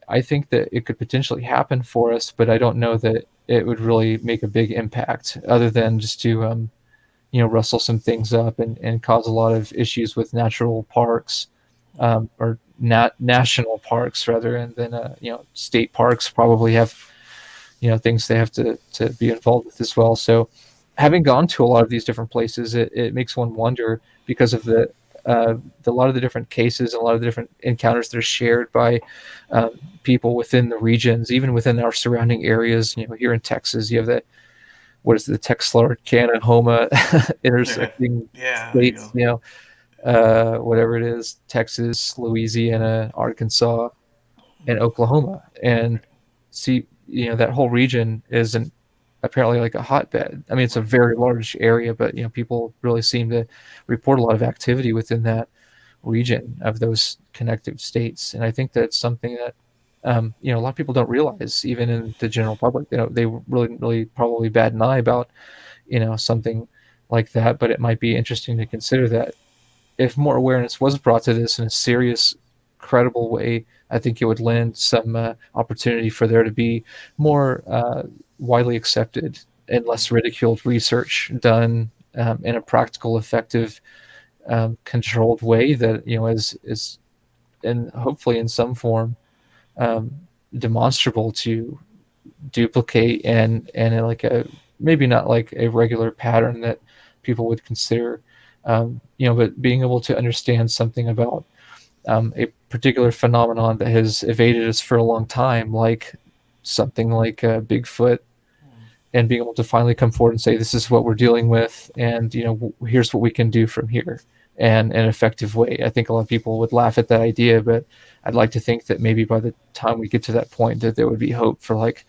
I think that it could potentially happen for us, but I don't know that it would really make a big impact, other than just to, rustle some things up, and cause a lot of issues with natural parks, or national parks rather, and then, state parks probably have, things they have to be involved with as well. So, having gone to a lot of these different places, it makes one wonder, because of a lot of the different cases, a lot of the different encounters that are shared by people within the regions, even within our surrounding areas. Here in Texas, you have what is it, the Texarkana-Homa Yeah, intersecting yeah, there you states, go. whatever it is, Texas, Louisiana, Arkansas, and Oklahoma. And Right, see, that whole region isn't apparently like a hotbed. I mean, it's a right, very large area, but people really seem to report a lot of activity within that region of those connective states. And I think that's something that a lot of people don't realize, even in the general public. They really, really probably bat an eye about something like that. But it might be interesting to consider that if more awareness was brought to this in a serious, credible way, I think it would lend some opportunity for there to be more widely accepted and less ridiculed research done in a practical, effective, controlled way that is and hopefully in some form um, demonstrable to duplicate and in like a maybe not like a regular pattern that people would consider, but being able to understand something about a particular phenomenon that has evaded us for a long time, like something like Bigfoot, and being able to finally come forward and say, this is what we're dealing with, and here's what we can do from here, and an effective way. I think a lot of people would laugh at that idea, but I'd like to think that maybe by the time we get to that point, that there would be hope for like,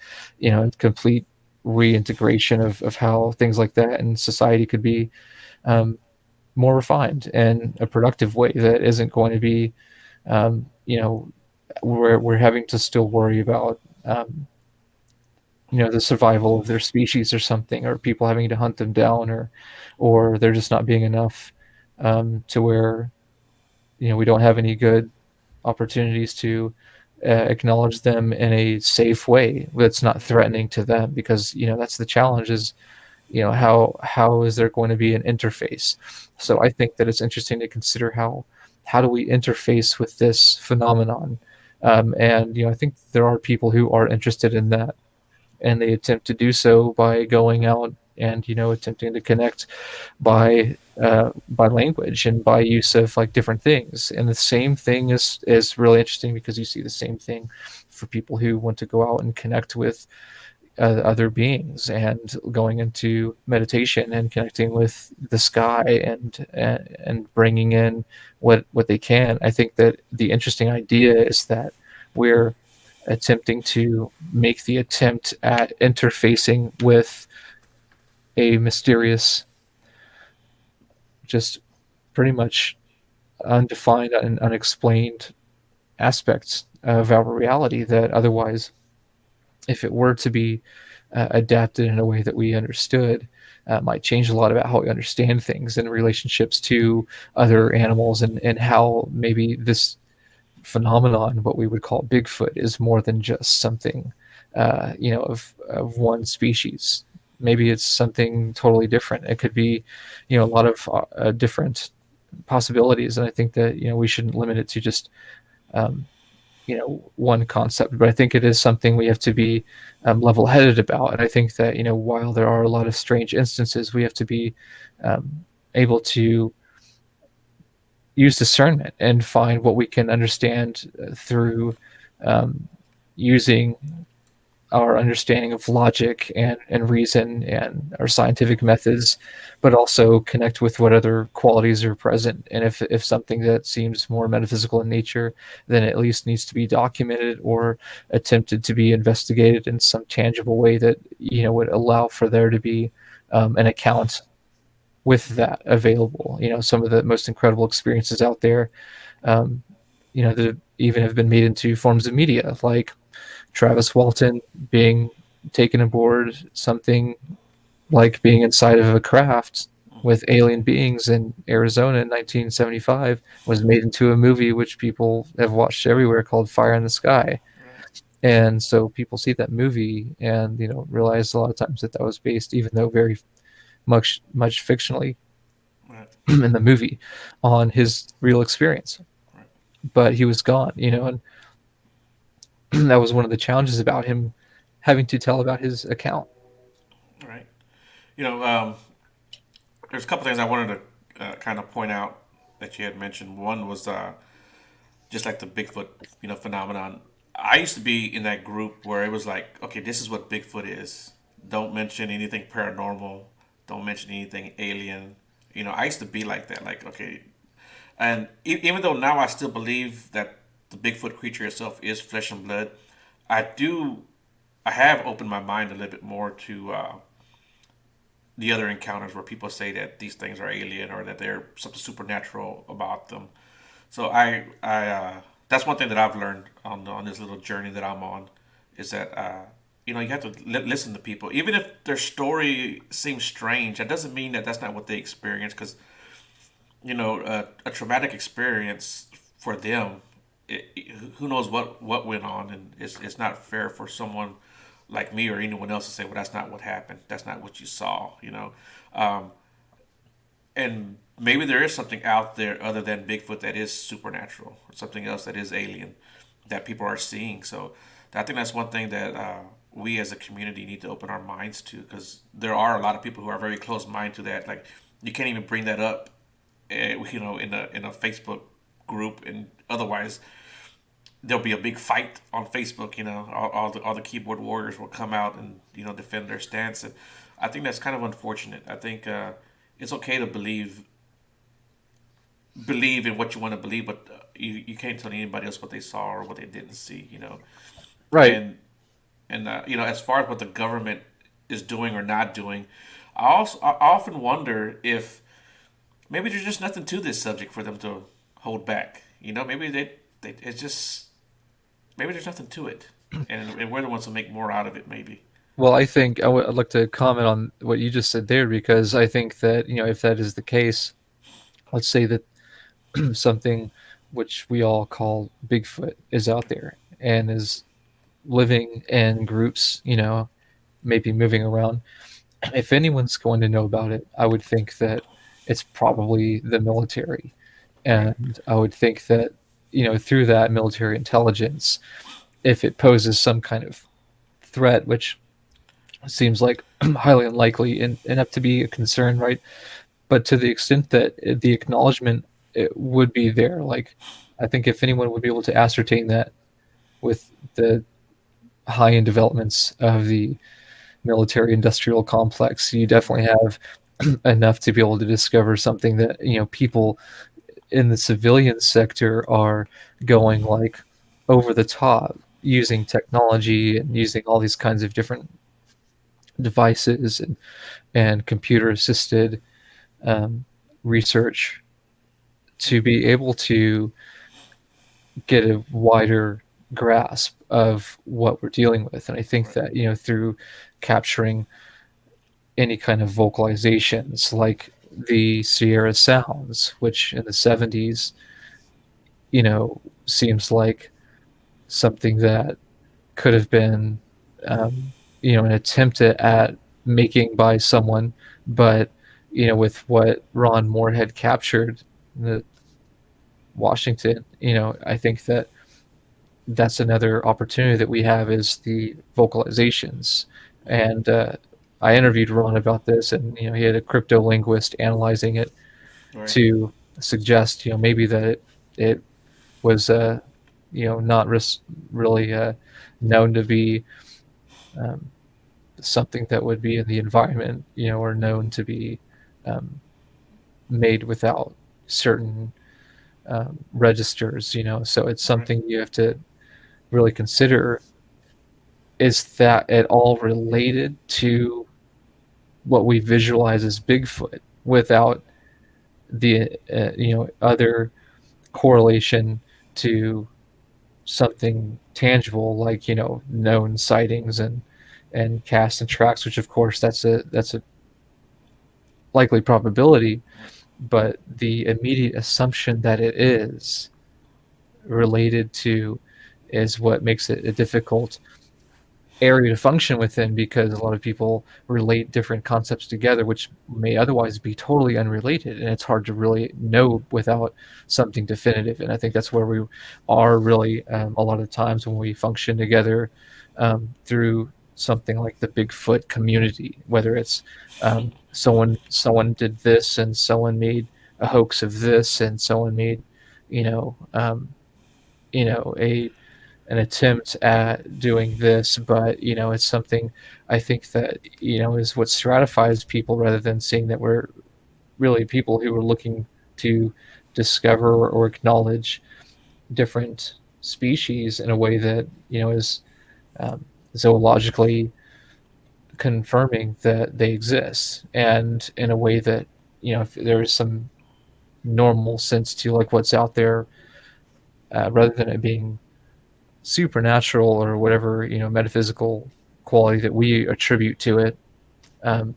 complete reintegration of how things like that in society could be um, more refined and a productive way that isn't going to be, um, you know, we're having to still worry about, the survival of their species or something, or people having to hunt them down, or there just not being enough to where we don't have any good opportunities to acknowledge them in a safe way that's not threatening to them, because that's the challenge is how is there going to be an interface. So right, I think that it's interesting to consider how do we interface with this phenomenon. And I think there are people who are interested in that, and they attempt to do so by going out and attempting to connect by language and by use of like different things. And the same thing is really interesting, because you see the same thing for people who want to go out and connect with other beings, and going into meditation and connecting with the sky, and bringing in what they can. I think that the interesting idea is that we're attempting to make the attempt at interfacing with a mysterious, just pretty much undefined and unexplained aspects of our reality that otherwise, if it were to be adapted in a way that we understood, might change a lot about how we understand things and relationships to other animals, and how maybe this phenomenon, what we would call Bigfoot, is more than just something, of one species. Maybe it's something totally different. It could be, a lot of different possibilities, and I think that we shouldn't limit it to just um, one concept. But I think it is something we have to be level-headed about. And I think that while there are a lot of strange instances, we have to be able to use discernment and find what we can understand through um, using our understanding of logic and reason and our scientific methods, but also connect with what other qualities are present. And if something that seems more metaphysical in nature, then it at least needs to be documented or attempted to be investigated in some tangible way that would allow for there to be an account with that available. Some of the most incredible experiences out there, um, that even have been made into forms of media, like Travis Walton being taken aboard something like being inside of a craft with alien beings in Arizona in 1975, was made into a movie which people have watched everywhere, called Fire in the Sky. right, And so people see that movie and realize a lot of times that that was based, even though very much fictionally right, in the movie, on his real experience. right, But he was gone, and that was one of the challenges about him having to tell about his account. right. You know, there's a couple things I wanted to kind of point out that you had mentioned. One was just like the Bigfoot, phenomenon. I used to be in that group where it was like, okay, this is what Bigfoot is. Don't mention anything paranormal. Don't mention anything alien. I used to be like that. Like, okay, and even though now I still believe that the Bigfoot creature itself is flesh and blood, I do. I have opened my mind a little bit more to the other encounters where people say that these things are alien or that there's something supernatural about them. So that's one thing that I've learned on this little journey that I'm on, is that you have to listen to people, even if their story seems strange. That doesn't mean that that's not what they experienced, because a traumatic experience for them. Who knows what went on, and it's not fair for someone like me or anyone else to say, well, that's not what happened. That's not what you saw. Um, and maybe there is something out there other than Bigfoot that is supernatural, or something else that is alien that people are seeing. So I think that's one thing that we as a community need to open our minds to, because there are a lot of people who are very close minded to that. Like, you can't even bring that up, in a Facebook group, and otherwise there'll be a big fight on Facebook. All the keyboard warriors will come out and defend their stance, and I think that's kind of unfortunate. I think it's okay to believe in what you want to believe, but you can't tell anybody else what they saw or what they didn't see. Right. And as far as what the government is doing or not doing, I often wonder if maybe there's just nothing to this subject for them to hold back. Maybe it's just, maybe there's nothing to it, and we're the ones to make more out of it. Maybe. Well, I think I'd like to comment on what you just said there, because I think that, if that is the case, let's say that something which we all call Bigfoot is out there and is living in groups, maybe moving around. If anyone's going to know about it, I would think that it's probably the military. Right. And I would think that, through that military intelligence, if it poses some kind of threat, which seems like highly unlikely and enough to be a concern, right? But to the extent that the acknowledgement, it would be there, like, I think if anyone would be able to ascertain that with the high end developments of the military industrial complex, you definitely have enough to be able to discover something that, people in the civilian sector are going like over the top, using technology and using all these kinds of different devices and computer assisted um, research to be able to get a wider grasp of what we're dealing with. And I think Right. that, through capturing any kind of vocalizations like the Sierra Sounds, which in the 70s, seems like something that could have been, an attempt at making by someone, but, with what Ron Moore had captured in the Washington, I think that that's another opportunity that we have, is the vocalizations. And I interviewed Ron about this, and he had a crypto linguist analyzing it Right. to suggest, maybe that it was, not really known to be um, something that would be in the environment, or known to be um, made without certain registers. So it's Right. something you have to really consider. Is that at all related to what we visualize as Bigfoot, without the other correlation to something tangible, like, known sightings and cast and tracks, which of course that's a likely probability, but the immediate assumption that it is related to is what makes it a difficult area to function within, because a lot of people relate different concepts together which may otherwise be totally unrelated, and it's hard to really know without something definitive. And I think that's where we are really, a lot of times when we function together, through something like the Bigfoot community, whether it's someone did this and someone made a hoax of this and someone made, you know um, a an attempt at doing this, but it's something I think that is what stratifies people rather than seeing that we're really people who are looking to discover or acknowledge different species in a way that is um, zoologically confirming that they exist, and in a way that if there is some normal sense to like what's out there, rather than it being supernatural or whatever metaphysical quality that we attribute to it, um,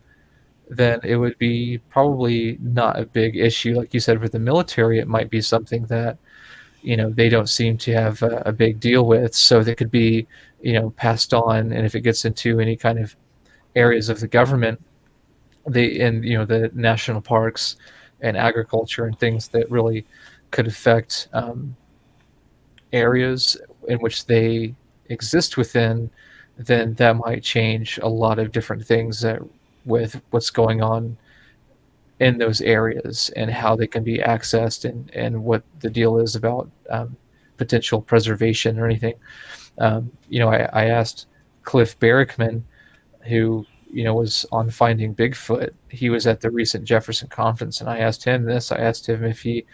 then it would be probably not a big issue. Like you said, for the military, it might be something that they don't seem to have a big deal with, so that could be passed on. And if it gets into any kind of areas of the government, they in the national parks and agriculture and things that really could affect areas in which they exist within, then that might change a lot of different things that with what's going on in those areas and how they can be accessed, and what the deal is about potential preservation or anything. I asked Cliff Barrickman, who was on Finding Bigfoot. He was at the recent Jefferson conference, and I asked him this. I asked him if he,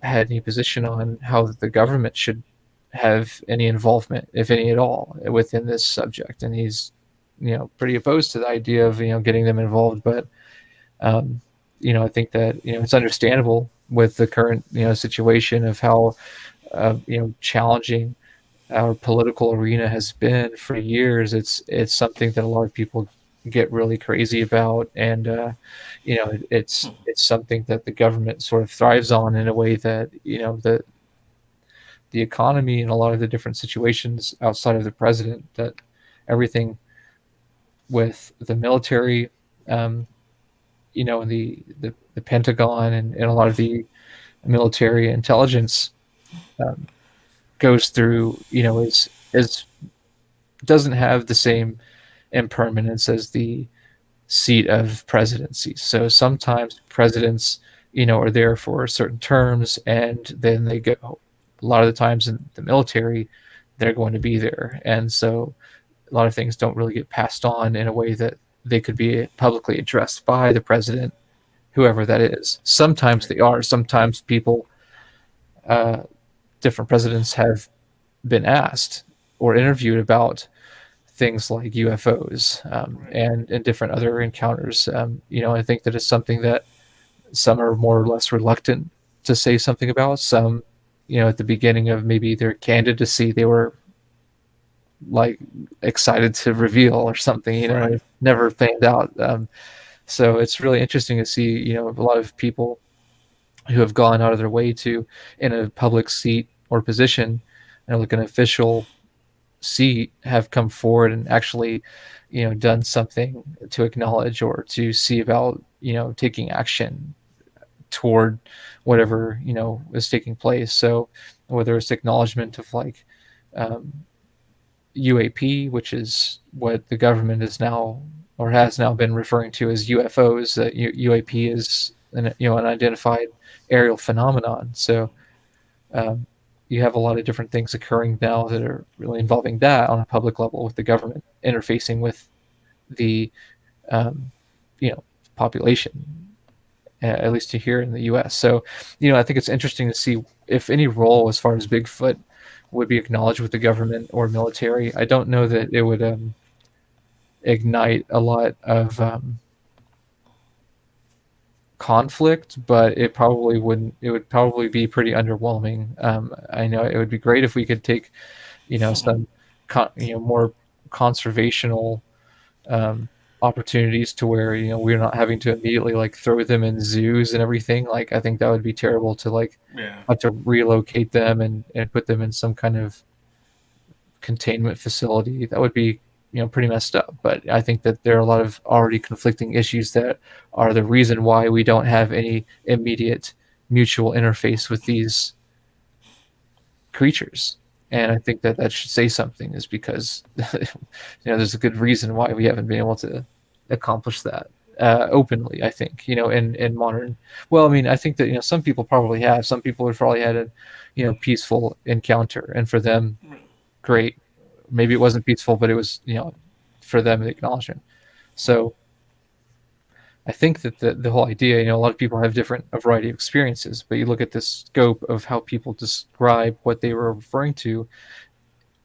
had any position on how the government should have any involvement, if any at all, within this subject. And he's, pretty opposed to the idea of getting them involved. But um, I think that it's understandable with the current situation of how challenging our political arena has been for years. It's something that a lot of people get really crazy about, and it's something that the government sort of thrives on in a way that the economy and a lot of the different situations outside of the president, that everything with the military, um, and the Pentagon, and a lot of the military intelligence um, goes through, is doesn't have the same impermanence as the seat of presidency. So sometimes presidents, are there for certain terms, and then they go. A lot of the times in the military, they're going to be there, and so a lot of things don't really get passed on in a way that they could be publicly addressed by the president, whoever that is. Sometimes Right. they are. Sometimes people, uh, different presidents have been asked or interviewed about things like UFOs, Right. and different other encounters. I think that it's something that some are more or less reluctant to say something about. Some, at the beginning of maybe their candidacy, they were like excited to reveal or something. Right. It never panned out. So it's really interesting to see, a lot of people who have gone out of their way to, in a public seat or position, like an official seat, have come forward and actually, done something to acknowledge or to see about, taking action toward whatever, is taking place. So whether it's acknowledgement of like um, UAP, which is what the government is now or has now been referring to as UFOs, that UAP is an identified aerial phenomenon. So um, you have a lot of different things occurring now that are really involving that on a public level, with the government interfacing with the um, you know population, at least here in the U.S. So I think it's interesting to see if any role as far as Bigfoot would be acknowledged with the government or military. I don't know that it would ignite a lot of conflict, but it probably wouldn't. It would probably be pretty underwhelming. I know it would be great if we could take some more conservational um, opportunities to where we're not having to immediately like throw them in zoos and everything. Like I think that would be terrible to like Yeah. have to relocate them and put them in some kind of containment facility. That would be pretty messed up. But I think that there are a lot of already conflicting issues that are the reason why we don't have any immediate mutual interface with these creatures. And I think that that should say something, is because there's a good reason why we haven't been able to accomplish that openly. I think in modern. Well, I mean, I think that some people probably have. Some people have probably had a peaceful encounter, and for them, great. Maybe it wasn't peaceful, but it was, for them, the acknowledgement. So I think that the whole idea, a lot of people have a variety of experiences, but you look at the scope of how people describe what they were referring to,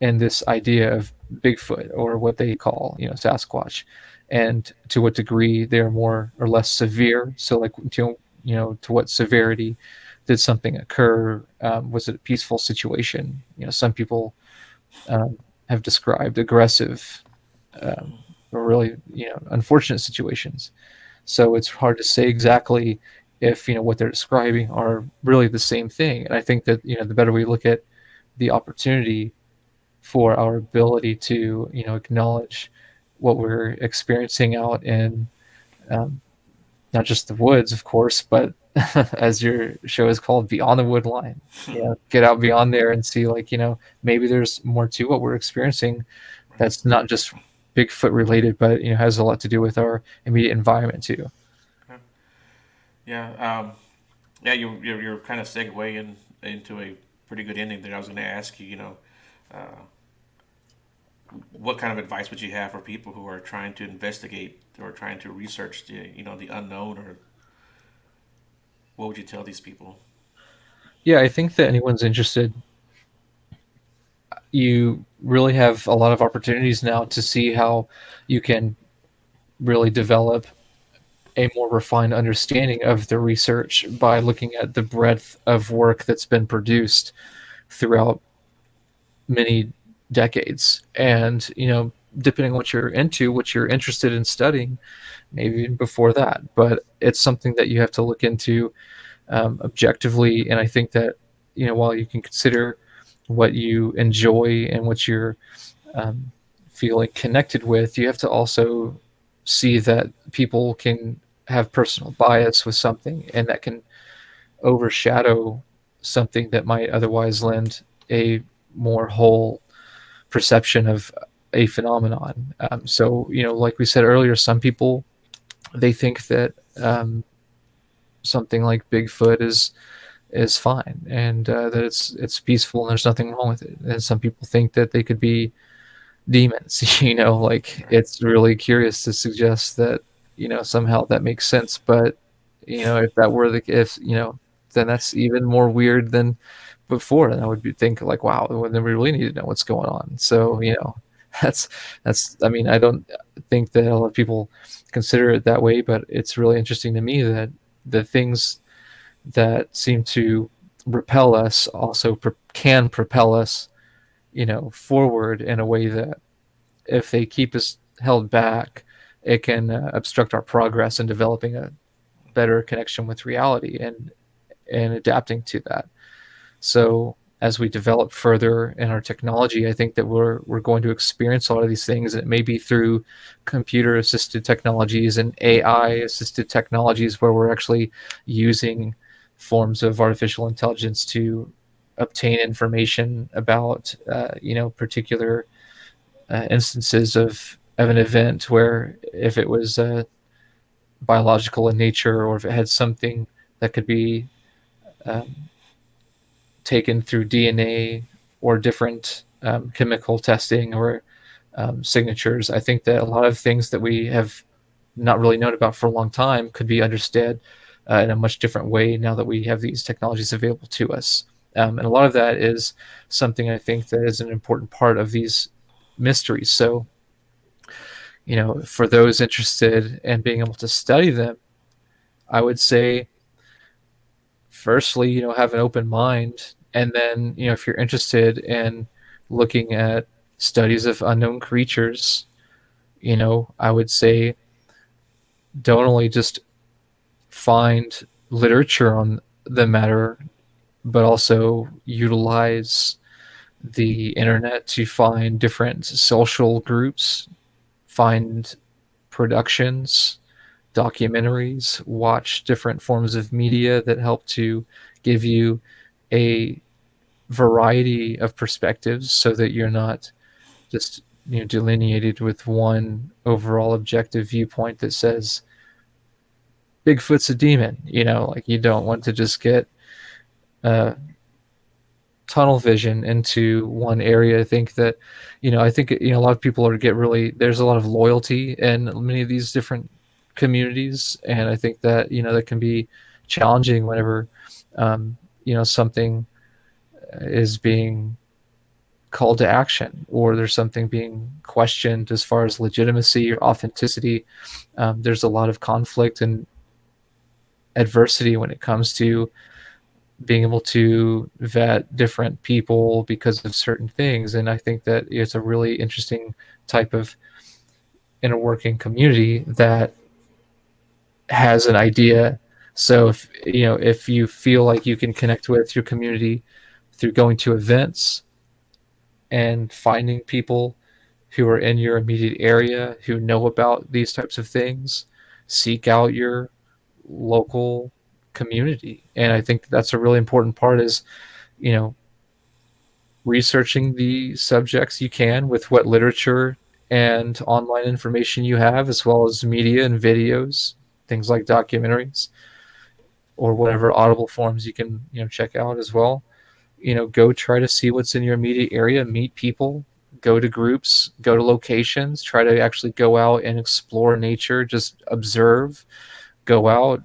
and this idea of Bigfoot, or what they call, Sasquatch, and to what degree they're more or less severe. So, like, to what severity did something occur? Was it a peaceful situation? Some people um, have described aggressive, um, or really, unfortunate situations. So it's hard to say exactly if what they're describing are really the same thing. And I think that the better we look at the opportunity for our ability to acknowledge what we're experiencing out in, um, not just the woods, of course, but as your show is called, beyond the wood line. Get out beyond there and see, like, maybe there's more to what we're experiencing Right. that's not just Bigfoot related, but has a lot to do with our immediate environment too. Okay. Yeah. Yeah. You're kind of segueing into a pretty good ending there. I was going to ask you, uh, what kind of advice would you have for people who are trying to investigate or trying to research the unknown, or what would you tell these people? Yeah, I think that anyone's interested, you really have a lot of opportunities now to see how you can really develop a more refined understanding of the research by looking at the breadth of work that's been produced throughout many decades. And, depending on what you're into, what you're interested in studying, maybe even before that. But it's something that you have to look into objectively. And I think that, while you can consider what you enjoy and what you're um, feeling connected with, you have to also see that people can have personal bias with something, and that can overshadow something that might otherwise lend a more whole perception of a phenomenon. So, like we said earlier, some people, they think that something like Bigfoot is fine, and that it's peaceful and there's nothing wrong with it. And some people think that they could be demons. Like, Right. it's really curious to suggest that somehow that makes sense. But if that were the if then that's even more weird than before, and I would be think like, wow, well, then we really need to know what's going on. So, that's I mean, I don't think that a lot of people consider it that way, but it's really interesting to me that the things that seem to repel us also can propel us forward in a way that, if they keep us held back, it can obstruct our progress in developing a better connection with reality, and adapting to that. So as we develop further in our technology, I think that we're going to experience a lot of these things. And it may be through computer assisted technologies and AI assisted technologies, where we're actually using forms of artificial intelligence to obtain information about particular instances of an event, where if it was biological in nature, or if it had something that could be um, taken through DNA or different chemical testing, or signatures. I think that a lot of things that we have not really known about for a long time could be understood in a much different way now that we have these technologies available to us. And a lot of that is something I think that is an important part of these mysteries. So, for those interested in being able to study them, I would say, firstly, have an open mind. And then, if you're interested in looking at studies of unknown creatures, I would say, don't only just find literature on the matter, but also utilize the internet to find different social groups, find productions, documentaries, watch different forms of media that help to give you a variety of perspectives, so that you're not just delineated with one overall objective viewpoint that says Bigfoot's a demon. Like, you don't want to just get uh, tunnel vision into one area. I think that, I think, a lot of people are get really, there's a lot of loyalty in many of these different communities. And I think that, that can be challenging whenever, something is being called to action, or there's something being questioned as far as legitimacy or authenticity. There's a lot of conflict and adversity when it comes to being able to vet different people because of certain things. And I think that it's a really interesting type of inner working community that has an idea. So if you feel like you can connect with your community through going to events and finding people who are in your immediate area who know about these types of things, seek out your local community. And I think that's a really important part is, you know, researching the subjects you can with what literature and online information you have, as well as media and videos, things like documentaries or whatever audible forms you can, check out as well. Go try to see what's in your immediate area, meet people, go to groups, go to locations, try to actually go out and explore nature, just observe, go out,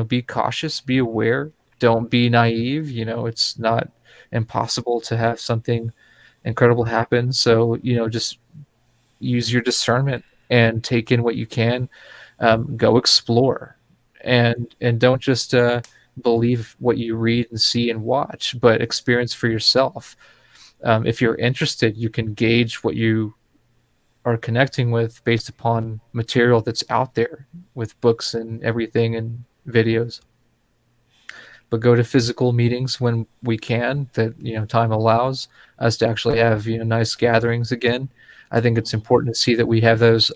be cautious, be aware, don't be naive. It's not impossible to have something incredible happen. So, just use your discernment and take in what you can. Go explore, and don't just believe what you read and see and watch, but experience for yourself. If you're interested, you can gauge what you are connecting with based upon material that's out there with books and everything and videos. But go to physical meetings when we can, that time allows us to actually have nice gatherings again. I think it's important to see that we have those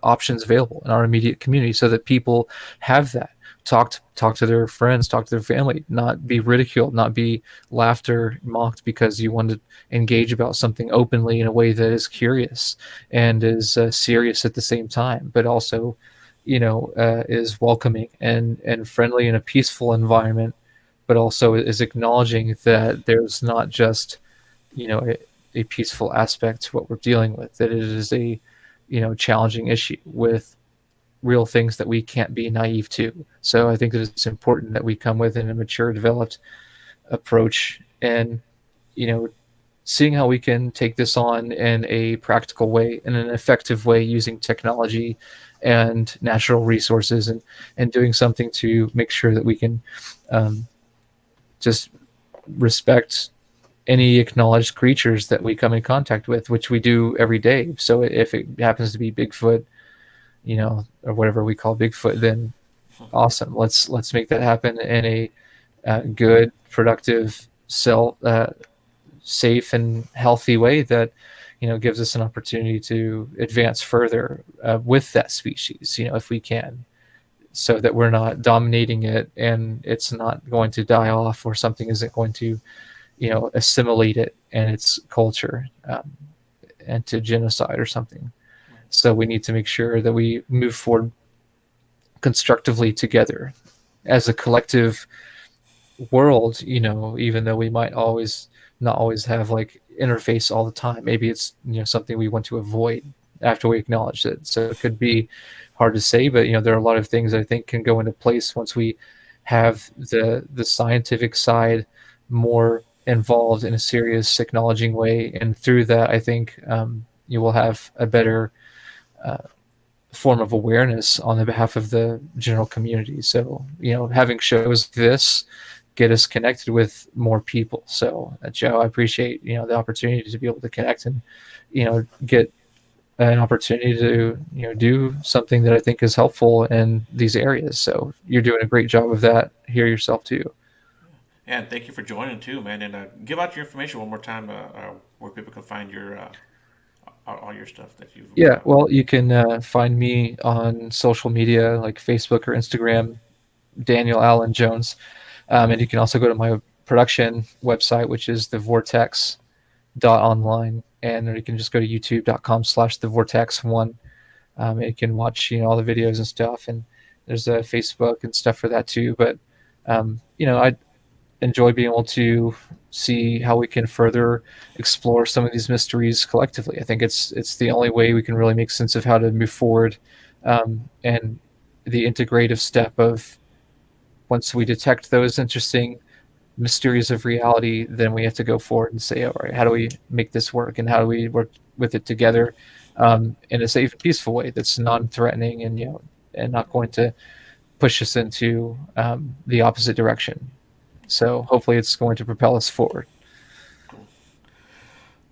options available in our immediate community, so that people have that. Talk to their friends, talk to their family, not be ridiculed, not be laughed or mocked because you want to engage about something openly in a way that is curious and is serious at the same time, but also, is welcoming and friendly in a peaceful environment, but also is acknowledging that there's not just, a peaceful aspect to what we're dealing with, that it is a, challenging issue with real things that we can't be naive to. So I think that it's important that we come with a mature, developed approach, and, you know, seeing how we can take this on in a practical way, in an effective way, using technology and natural resources, and doing something to make sure that we can um, just respect any acknowledged creatures that we come in contact with, which we do every day. So if it happens to be Bigfoot, or whatever we call Bigfoot, then awesome. Let's make that happen in a good, productive, safe and healthy way that gives us an opportunity to advance further with that species, if we can, so that we're not dominating it and it's not going to die off, or something isn't going to assimilate it and its culture, and to genocide or something. Right. So we need to make sure that we move forward constructively together as a collective world, even though we might always not always have like interface all the time. Maybe it's something we want to avoid after we acknowledge it. So it could be hard to say, but there are a lot of things I think can go into place once we have the scientific side more involved in a serious acknowledging way, and through that I think you will have a better uh, form of awareness on the behalf of the general community. So, having shows like this get us connected with more people. So, Joe, I appreciate, the opportunity to be able to connect and, get an opportunity to, do something that I think is helpful in these areas. So you're doing a great job of that here yourself too. Yeah, and thank you for joining too, man. And give out your information one more time, where people can find your all your stuff that you've. Yeah, well, you can find me on social media like Facebook or Instagram, Daniel Allen Jones. And you can also go to my production website, which is the vortex dot online, and or you can just go to youtube.com/the vortex one. And you can watch all the videos and stuff, and there's a Facebook and stuff for that too. But I enjoy being able to see how we can further explore some of these mysteries collectively. I think it's the only way we can really make sense of how to move forward, and the integrative step of once we detect those interesting mysteries of reality, then we have to go forward and say, all right, how do we make this work, and how do we work with it together, in a safe and peaceful way that's non-threatening, and and not going to push us into the opposite direction. So hopefully, it's going to propel us forward. Cool.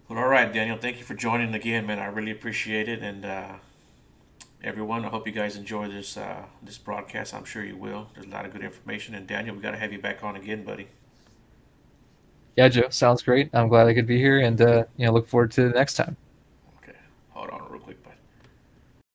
Well, all right, Daniel. Thank you for joining again, man. I really appreciate it, and everyone, I hope you guys enjoy this broadcast. I'm sure you will. There's a lot of good information, and Daniel, we got to have you back on again, buddy. Yeah, Joe, sounds great. I'm glad I could be here, and look forward to the next time.